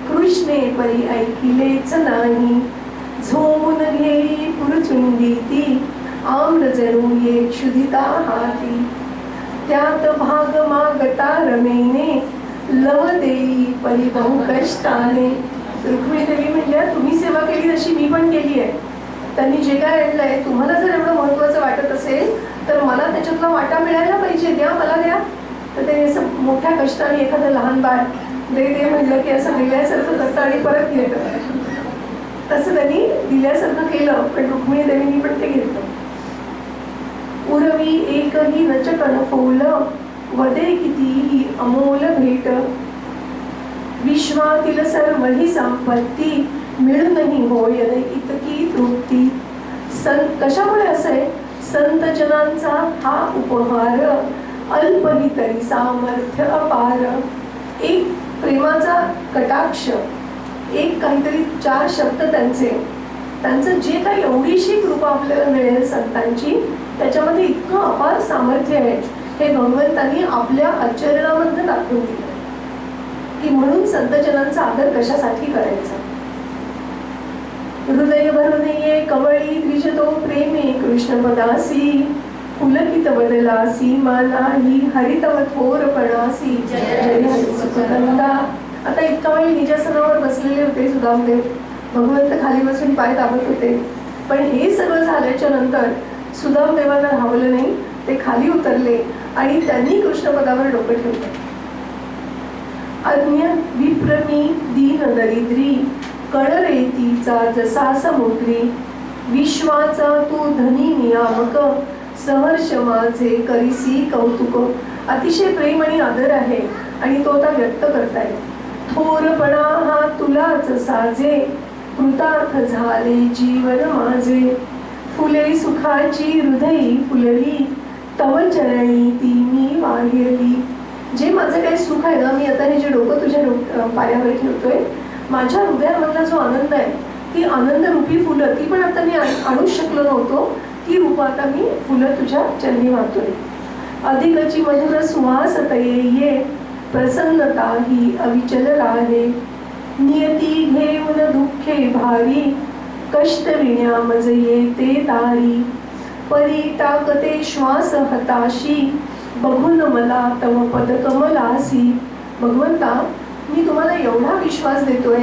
कृष्णे परी ऐकिलेच नाही. झोमून घेई पुरचुंडी ती आम्र जणू ये क्षुधिता हाती. त्यात भाग मागता रमेने लव देई परी बहु कष्टाने. रुक्मिणी देवी म्हणल्या तुम्ही सेवा केली तशी मी पण केली आहे. त्यांनी जे काय आणलंय तुम्हाला जर एवढं महत्वाचं वाटत असेल तर मला त्याच्यातला वाटा मिळायला पाहिजे, द्या मला द्या. तर ते असं मोठ्या कष्टाने एखादं लहान बाळ दे दे म्हटलं की असं दिल्यासारखं करतं आणि परत घेतं. तसं त्यांनी दिल्यासारखं केलं, पण रुक्मिणी देवींनी पण ते घेतलं. उर्वी एकही रचकन फौल वदे कितीही अमोल भेट. विश्वातील सर्व ही संपत्ती मिळूनही होय इतकी तृप्ती. कशामुळे असंय, संत जनांचा हा उपहार अल्पही तरी सामर्थ्य अपार. एक प्रेमाचा कटाक्ष, एक काहीतरी चार शब्द त्यांचं जे काही एवढीशी कृपा आपल्याला मिळेल संतांची, त्याच्यामध्ये इतकं अपार सामर्थ्य आहे हे भगवंतांनी आपल्या आचरणामध्ये दाखवून दिलं की म्हणून संतजनांचा आदर कशासाठी करायचा. हृदय भरून ये कवळी द्विजतो प्रेमे कृष्ण पदासी. पुलकित बदलासी मानाही हरितव थोरपणासी जय हरी सुखकंदा. आता इतका वेळ निजासनावर बसलेले होते सुदामदेव, भगवंत खाली बसून पाय दाबत होते. पण हे सगळं झाल्याच्या नंतर सुदामदेवांना राहवलं नाही, ते खाली उतरले आणि त्यांनी कृष्णपदावर डोकं ठेवलं. अज्ञ विप्रमी दीन दरिद्री कळरेतीचा जसा समुद्री. विश्वाचा तू धनी नियामक सहर्ष माझे करिसी कौतुक. अतिशय प्रेम आणि आदर आहे आणि तो आता व्यक्त करताय. थोरपणा हा तुलाच साजे कृतार्थ झाले जीवन माझे. फुले सुखाची हृदयी फुलली तव चरणी ती मी वाहिली. जे माझं काही सुख आहे ना, मी आता हे जे डोकं तुझ्या पायावर ठेवतोय, माझ्या हृदयामधला जो आनंद आहे, ती आनंद रूपी फुलं, ती पण आता मी आणूच शकलो नव्हतो, ती रूपं आता मी फुलं तुझ्या चरणी वाहतोय. अधिकची मधुर सुवास तये ये, प्रसन्नता ही अविचल राहे. नियती घेऊन दुःखे भारी, कष्ट विण्या मज येते तारी. परी टाकते श्वास हताशी, बघून मला तव पद कमलासी. भगवंता, मी तुम्हाला एवढा विश्वास देतोय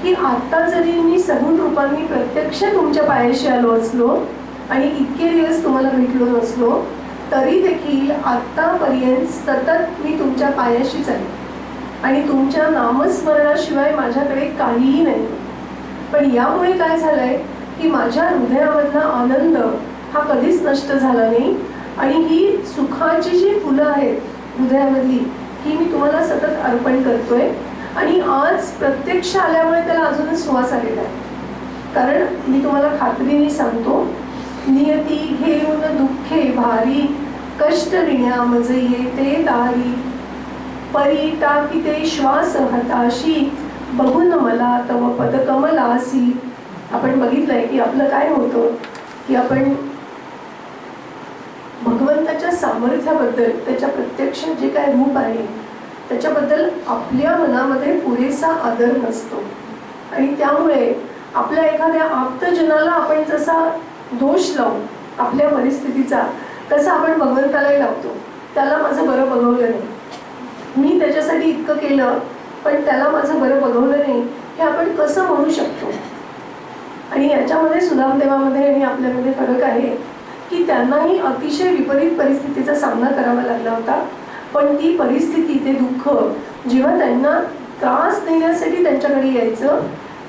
की आता जरी मी सगुण रूपांनी प्रत्यक्ष तुमच्या पायाशी आलो असलो आणि इतके दिवस तुम्हाला भेटलो नसलो, तरी देखील आतापर्यंत सतत मी तुमच्या पायाशीच आहे आणि तुमच्या नामस्मरणाशिवाय माझ्याकडे काहीही नाही. पण यामुळे काय झालंय की माझ्या हृदयामधला आनंद हा कधीच नष्ट झाला नाही आणि ही सुखाची जी फुलं आहेत हृदयामधली, ही मी तुम्हाला सतत अर्पण करतोय. आणि आज प्रत्यक्ष आल्यामुळे त्याला अजूनच सुवास आलेला आहे. कारण मी तुम्हाला खात्रीने सांगतो, नियती घेऊन दुःखे भारी, कष्ट विण्या मज येते दारी. परी टाकिते श्वास हताशी, बघून मला तव पद कमलासी. आपण बघितलंय की आपलं काय होतं की आपण भगवंताच्या सामर्थ्याबद्दल, त्याच्या प्रत्यक्ष जे काय रूप आहे त्याच्याबद्दल आपल्या मनामध्ये पुरेसा आदर नसतो आणि त्यामुळे आपल्या एखाद्या आप्तजनाला आपण जसा दोष लावू आपल्या परिस्थितीचा, तसा आपण भगवंतालाही लावतो. त्याला माझं बरं बघवलं नाही, मी त्याच्यासाठी इतकं केलं पण त्याला माझं बरं बघवलं नाही, हे आपण कसं म्हणू शकतो. आणि याच्यामध्ये सुदामदेवामध्ये आणि आपल्यामध्ये फरक आहे की त्यांनाही अतिशय विपरीत परिस्थितीचा सामना करावा लागला होता. पण ती परिस्थिती, ते दुःख जेव्हा त्यांना त्रास देण्यासाठी त्यांच्याकडे यायचं,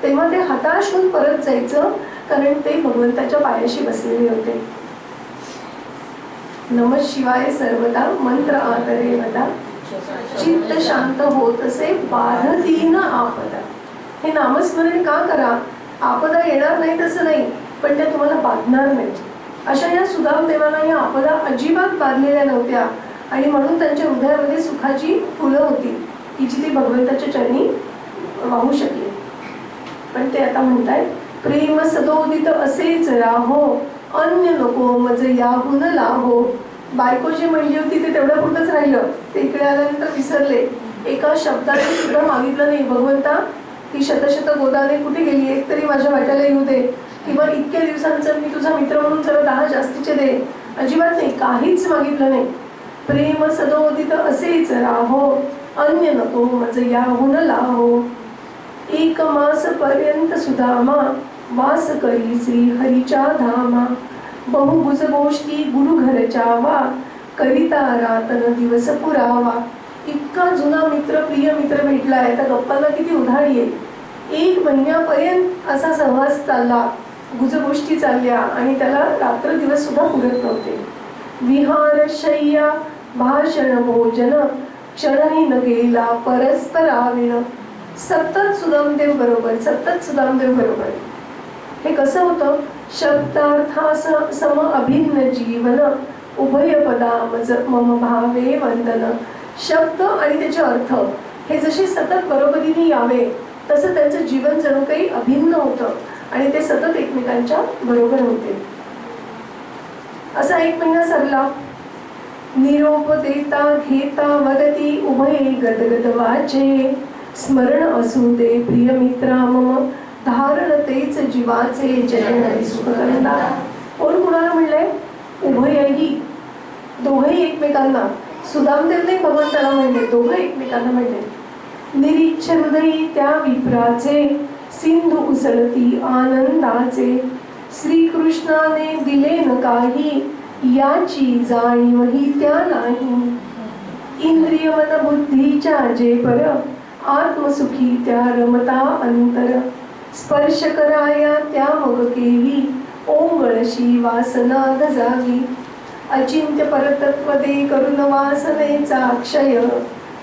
तेव्हा ते हताश होऊन परत जायचं, कारण ते भगवंताच्या पायाशी बसलेले होते. नमः शिवाय सर्वदा मंत्र आदरे वदा, चित्त शांत होत असे बाधतीन आपदा. हे नामस्मरण का करा, आपदा येणार नाही तसं नाही, पण त्या तुम्हाला बाधणार नाही. अशा या सुदामदेवांना या आपदा अजिबात बाधलेल्या नव्हत्या आणि म्हणून त्यांच्या हृदयामध्ये सुखाची फुलं होती की जी ते भगवंताच्या चरणी वाहू शकले. पण ते आता म्हणतायत, प्रेम सदोदित असेच राहो, अन्य नको मज याहून लाहो. बायको जी म्हणली होती ते तेवढं पुरतच राहिलं, ते इकडे आल्यानंतर विसरले. एका शब्दाने सुद्धा मागितलं नाही, भगवंता ती शतशत गोदाने कुठे गेली, एक तरी माझ्या वाट्याला येऊ दे, किंवा इतक्या दिवसांचं मी तुझा मित्र म्हणून जरा 10 जास्तीचे दे. अजिबात नाही, काहीच मागितलं नाही. प्रेम सदोदित असेच राहो, अन्य नको मज याहून लाहो. 1 मास पर्यंत सुदामा, वास करी श्री हरीच्या धामा. बहुभुज गोष्टी गुरु घरच्या वा, करिता रातन दिवस पुरावा. इतका जुना मित्र, प्रिय मित्र भेटलाय, त्या गप्पांना किती उधारी आहे. 1 महिन्यापर्यंत असा सहवास चालला, गुजगोष्टी चालल्या आणि त्याला रात्र दिवस सुद्धा पुरत नव्हते. विहार शय्या भाषण भोजन, क्षणही न गेला परस्पराविण. सतत सुदामदेव बरोबर, सतत सुदामदेव बरोबर. हे कसं होतं, शब्दार्थास सम अभिन्न जीवन, उभय पदा मज मम भावे वंदन. शब्द आणि त्याचे अर्थ हे जसे सतत बरोबरीने यावे, तसं त्यांचं जीवन जणू काही अभिन्न होतं आणि ते सतत एकमेकांच्या बरोबर होते. असा 1 महिना सरला. निरोप देता घेता वदती, उभये गदगद वाचे. स्मरण असू दे प्रिय मित्रा मम, धारण तेच जीवाचे जय सुखकंदा. कोण कुणाला म्हणलंय? उभयही, दोघंही एकमेकांना. सुदामदेव नाही भगवंताला म्हणले, दोघं एकमेकांना म्हणले. निरीच्छ हृदयी त्या विप्राचे, सिंधू उसळती आनंदाचे. श्रीकृष्णाने दिले न काही, याची जाणीव ही त्या नाही. इंद्रिय मन बुद्धीच्या जे पर, आत्मसुखी त्या रमता अंतर. स्पर्श कराया त्या मग केवी, ओंगळशी वासना गजावी. अचिंत्य परतत्व दे करुण वासनेचा क्षय.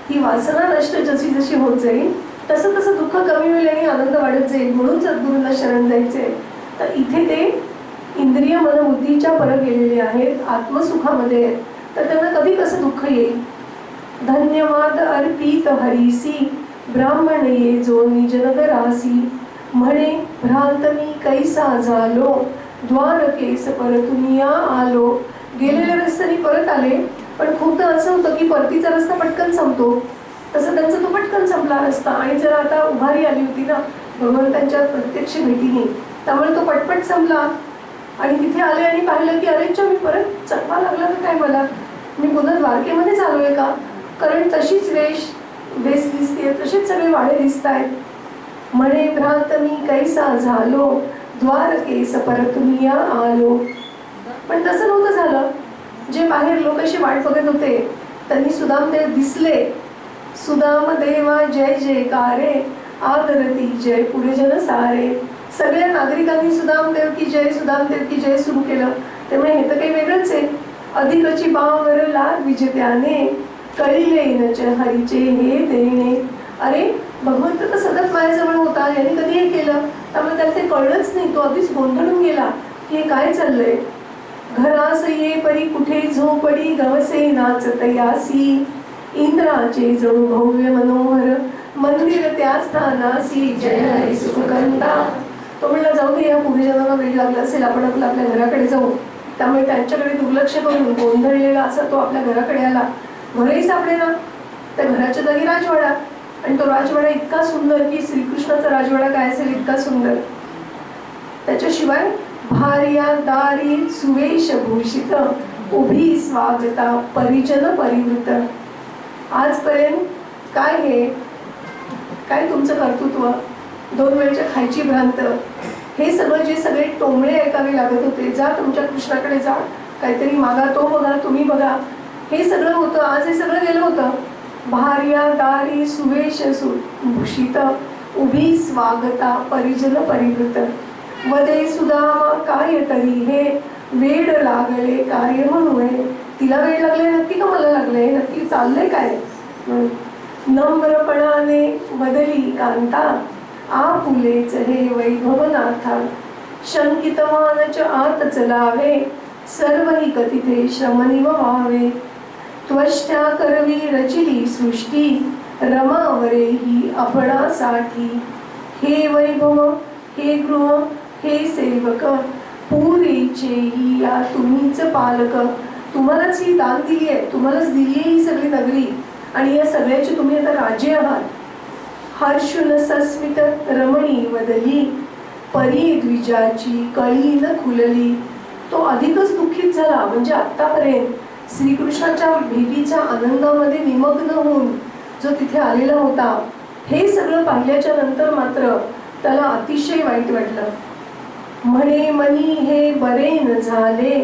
ही वासना नष्ट जशी जशी होत जाईल तसं तसं दुःख कमी होईल आणि आनंद वाढत जाईल. म्हणून सद्गुरूंना शरण जायचे. तर इथे ते इंद्रिय मनबुद्धीच्या पर गेलेले आहेत, आत्मसुखामध्ये आहेत, तर त्यांना कधी कसं दुःख येईल. धन्यवाद अर्पित हरीसी, ब्राह्मण ये जो निज नगरासी. म्हणे भ्रांत मी कैसा झालो, द्वारकेस परतुनिया आलो. गेलेल्या रस्त्याने परत आले, पण खूपदा असं होतं की परतीचा रस्ता पटकन संपतो. तसं त्यांचा तो पटकन संपला रस्ता. आणि जर आता उभारी आली होती ना भगवंतांच्या प्रत्यक्ष भेटीने, त्यामुळे तो पटपट संपला. आणि तिथे आले आणि पाहिलं की अरे मी परत चटवा लागला तर काय, मला मी पुन्हा द्वारकेमध्ये चालूय का? कारण तशीच वेश दिसते, तसेच सगळे वाडे दिसत आहेत. म्हणे भ्रांत मी कैसा झालो, द्वारकेस परतुनिया आलो. पण तसं नव्हतं झालं. जे बाहेर लोक अशी वाट बघत होते त्यांनी सुदामदेव दिसले. सुदाम देवा जय जयकारे, आदरती जय पुढे जन सारे. सगळ्या नागरिकांनी सुदामदेव की जय सुरू केलं. त्यामुळे हे तर काही वेगळंच आहे. अधिकची बावर लाग विजेत्याने, कळिले नच हरीचे हे देणे. अरे भगवंत तर सतत माझ्याजवळ होता, यांनी कधी हे केलं? त्यामुळे त्याला ते कळलंच नाही. तो अगदीच गोंधळून गेला की हे काय चाललंय. घरास ये परी कुठे झोपडी, गवसे नाचत यासी. इंद्राचे जणू भव्य मनोहर, मंदिर त्या स्थानासी. जय हरी सुखकंता. तो म्हणला जाऊ दे, या पूर्वजनांना वेळ लागला असेल, आपण आपल्या घराकडे जाऊ. त्यामुळे त्यांच्याकडे दुर्लक्ष करून गोंधळलेला असा तो आपल्या घराकडे आला. घरही सापडेना. त्या घराच्या जागी राजवाडा. आणि तो राजवाडा इतका सुंदर की श्रीकृष्णाचा राजवाडा काय असेल इतका सुंदर. त्याच्याशिवाय भार्या दारी सुवेश भूषित, उभी स्वागता परिजन परिवृत. आजपर्यंत काय हे काय तुमचं कर्तृत्व, 2 वेळच्या खायची भ्रांत, हे सगळं जे सगळे टोमळे ऐकावे लागत होते. जा तुमच्या कृष्णाकडे जा, काहीतरी मागा, तो बघा, तुम्ही बघा, हे सगळं होतं. आज हे सगळं गेलं होतं. भार्या दारी सुवेश भूषित, उभी स्वागता परिजन परिवृत. वदे सुदामा काय तरी हे, वेड लागले कार्य म्हणून. तिला वेळ लागले नक्की का मला लागले, नक्की चाललंय काय? नम्रपणाने बदली कांता, आपुलेच हे वैभवनाथा. शंकितमानच आत चलावे, सर्वही कथिते श्रमनिव व्हावे. त्वष्ट्या करवी रचिली सृष्टी, रमावरे ही आपणासाठी. हे वैभव, हे गृह, हे सेवक, पुरेचेही या तुम्हीच पालक. तुम्हालाच ही दान दिली आहे, तुम्हालाच दिली आहे ही सगळी नगरी, आणि या सगळ्याचे तुम्ही आता राजे आहात. हर्षुन सस्मित रमणी वदली, परी द्विजाची कळी न खुलली. तो अधिकच दुःखित झाला. म्हणजे आतापर्यंत श्रीकृष्णाच्या भेटीच्या आनंदामध्ये निमग्न होऊन जो तिथे आलेला होता, हे सगळं पाहिल्याच्या नंतर मात्र त्याला अतिशय वाईट वाटलं. म्हणे मनी हे बरे न झाले,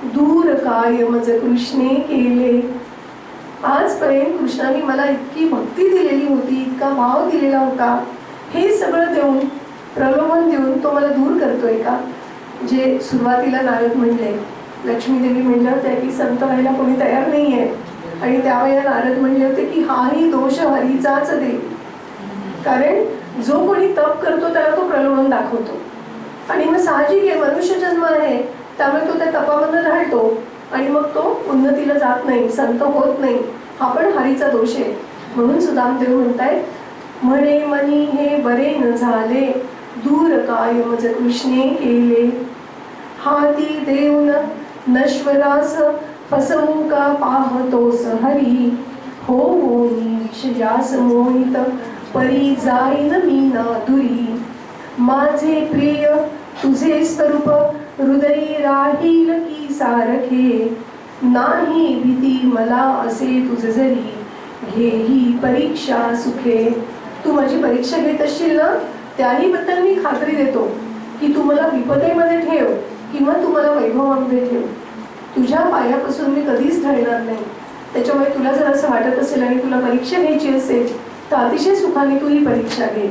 दूर काय मज कृष्णे केले. आजपर्यंत कृष्णाने मला इतकी भक्ती दिलेली होती, इतका भाव दिलेला होता, हे सगळं देऊन, प्रलोभन देऊन तो मला दूर करतोय का? जे सुरुवातीला नारद म्हणले, लक्ष्मीदेवी म्हणल्या होत्या की संत व्हायला कोणी तयार नाहीये, आणि त्यावेळेला नारद म्हणले होते की हाही दोष हरीचाच दे. कारण जो कोणी तप करतो त्याला तो प्रलोभन दाखवतो, आणि मग साहजिक आहे, मनुष्य जन्म आहे, त्यामुळे तो त्या तपामध्ये ढाळतो, आणि मग तो उन्नतीला जात नाही, संत होत नाही. हा पण हरीचा दोष आहे. म्हणून सुदामदेव म्हणतायत, म्हणे मनी हे बरे न झाले, दूर काय मज कृष्णे केले. हाती देऊन नश्वरास फसवू का पाहतोस हरी. हो विषयास मोहित परी जाईन मी नादुरी. माझे प्रिय तुझे स्वरूप हृदयी राहील की सारखे. नाही भीती मला असे तुझ जरी, घेही परीक्षा सुखे. तू माझी परीक्षा घेत असशील ना, त्याही बद्दल मी खात्री देतो की तू मला विपदेमध्ये ठेव किंवा तू मला वैभवामध्ये ठेव. तुझ्या पायापासून मी कधीच ढळणार नाही. त्याच्यामुळे तुला जर असं वाटत असेल आणि तुला परीक्षा घ्यायची असेल तर अतिशय सुखाने तू ही परीक्षा घे.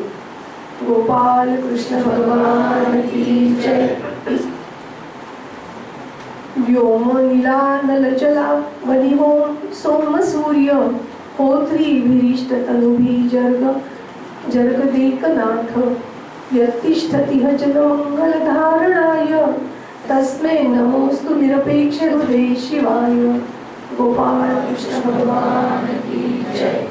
गोपाल कृष्ण भगवान की जय. व्योम नीला नलचला वनिहोम सोम सूर्य, होत्री विरिष्ट तनुभी जर्ग देखनाथ. यत्तिष्ठति जन मंगल धारणाय, तस्मै नमोस्तु निरपेक्ष हृदय शिवाय. गोपाल कृष्ण भगवान की जय।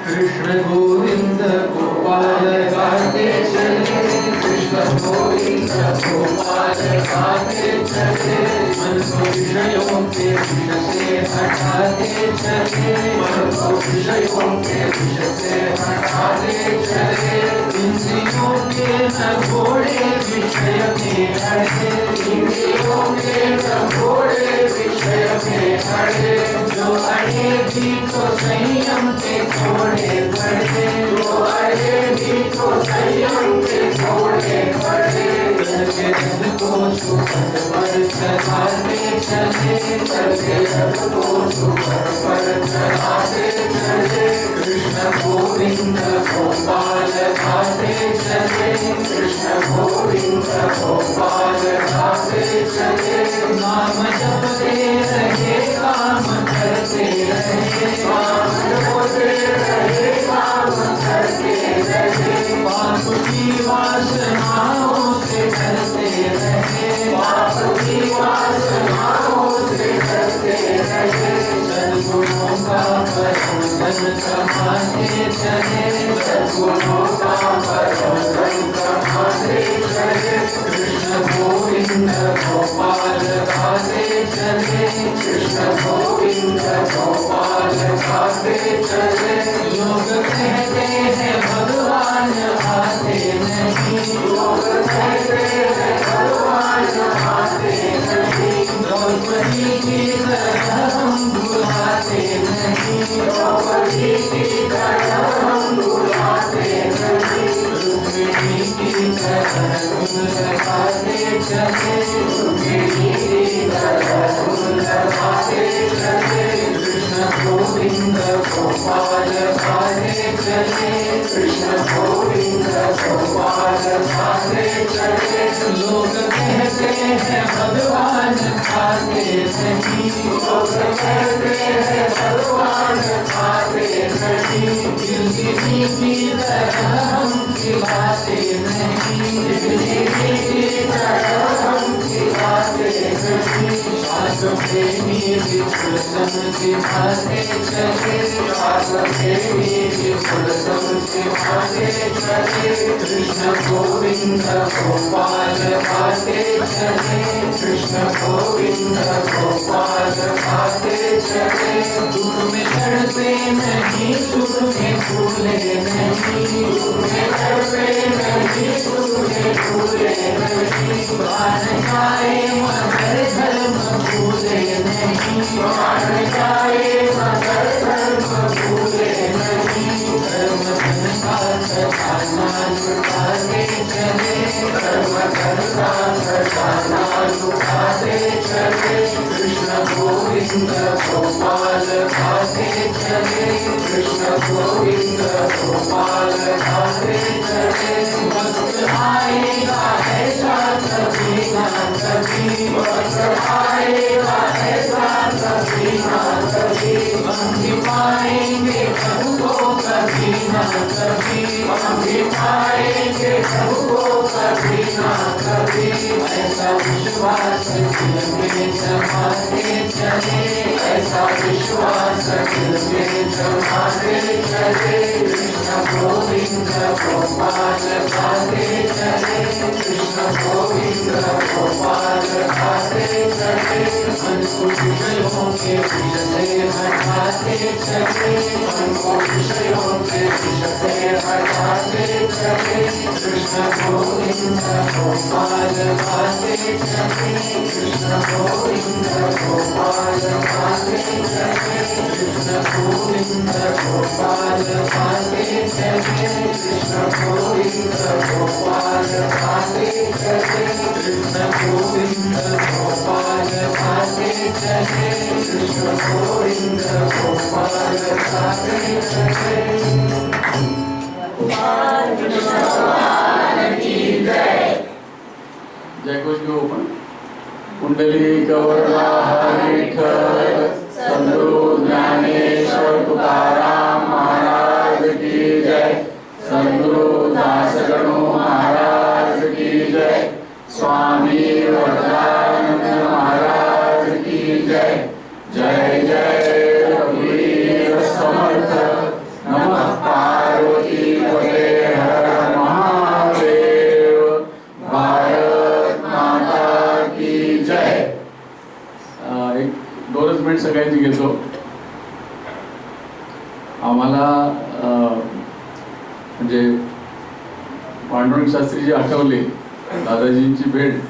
कृष्ण गोविंद गोपाल गाते चले, कृष्ण गोविंद गोपाल गाते चले, मन को विषयों के विष से हटाते चले, मन को विषयों के विष से हटाते चले, इंद्रियों के न घोड़े विषय में अड़े, इंद्रियों के न घोड़े विषय में अड़े, जो अड़े भी तो संयम के घोड़े पड़े, जो अड़े भी तो संयम के घोड़े पड़े, करके रथ को सुपथ पर चढ़ाते चले, करके रथ को सुपथ पर चढ़ाते चले, कृष्ण गोविंद गोपाल गाते चले, कृष्ण गोविंद गोपाल गाते चले, नाम जपते रहे काम करते रहे, काम जपते रहे काम करते रहे, पाप की वासनाओं से डरते रहे, पाप की वासनाओं से डरते रहे, सद्गुणों का प्रबंधन कमाते चले, सद्गुणों का प्रबंधन कमाते चले, कृष्ण गोविंद गोपाल गाते चले, कृष्ण गोविंद गोपाल गाते चले, लोग कहते हैं भगवान आते नहीं, लोग कहते हैं भगवान आते नहीं, द्रौपदी की तरह हम भुलाते नहीं, द्रौपदी की तरह हम भुलाते नहीं, रुक्मिणी की तरह गुण लगाते चले, रुक्मिणी की तरह गुण लगाते चले, कृष्ण गोविंद गोपाल गाते चले, कृष्ण गोविंद गोपाल गाते चले, लोग कहते हैं भगवान खाते नहीं, लोग कहते हैं भगवान खाते नहीं, दिल्ली की तरह हम खिलाते नहीं, दिल्ली की तरह हम खिलाते नहीं, सास प्रेमी विपुल समझाते चले, सास प्रेमी विपुल समझाते चले, कृष्ण गोविंद गोपाल गाते चले, कृष्ण गोविंद गोपाल गाते चले, दुख में तड़पे नहीं सुख में भूले नहीं, दुख में तड़पे नहीं सुख में भूले नहीं, प्राण जाए मगर धर्म भूले नहीं, प्राण जाए मगर धर्म भूले नहीं, धर्म धन का खजाना लुटाते चले, धर्म धन का खजाना लुटाते चले, कृष्ण गोविंद गोपाल गाते चले, कृष्ण गोविंद गोपाल गाते चले, वक्त आएगा ऐसा कभी ना कभी, वक्त आएगा ऐसा कभी ना कभी, हम भी पाएंगे प्रभु को कभी ना कभी, हम भी पाएंगे प्रभु को कभी ना कभी, ऐसा विश्वास दिल में जमाते चले, ऐसा विश्वास दिल में जमाते चले, कृष्ण गोविंद गोपाल गाते चले, कृष्ण गोविंद गोपाल गाते चले, मन को विषयों के विष से हटाते चले, मन को विषयों के विष से हटाते चले, कृष्ण गोविंद गोपाल गाते चले, कृष्ण गोविंद गोपाल गाते चले, कृष्ण गोविंद गोपाल गाते चले, कृष्ण गोविंद गोपाल गाते चले, कृष्ण गोविंद गोपाल गाते चले, कृष्ण गोविंद गोपाल गाते चले। कृष्ण भगवान की जय। पुंडलिक वरदा विठ्ठल सद्गुरु ज्ञानेश्वर तुकाराम महाराज की जय, सद्गुरु दासगणु महाराज की जय, स्वामी वरदानंद महाराज की जय। जय जय रघुवीर समर्थ, नमः पार्वती पते हर महादेव, भारत माता की जय। एक 2 मिनिट सगळ्यांची घेतो। आम्हाला म्हणजे पांडुरंग शास्त्रीजी आठवले, दादाजींची भेट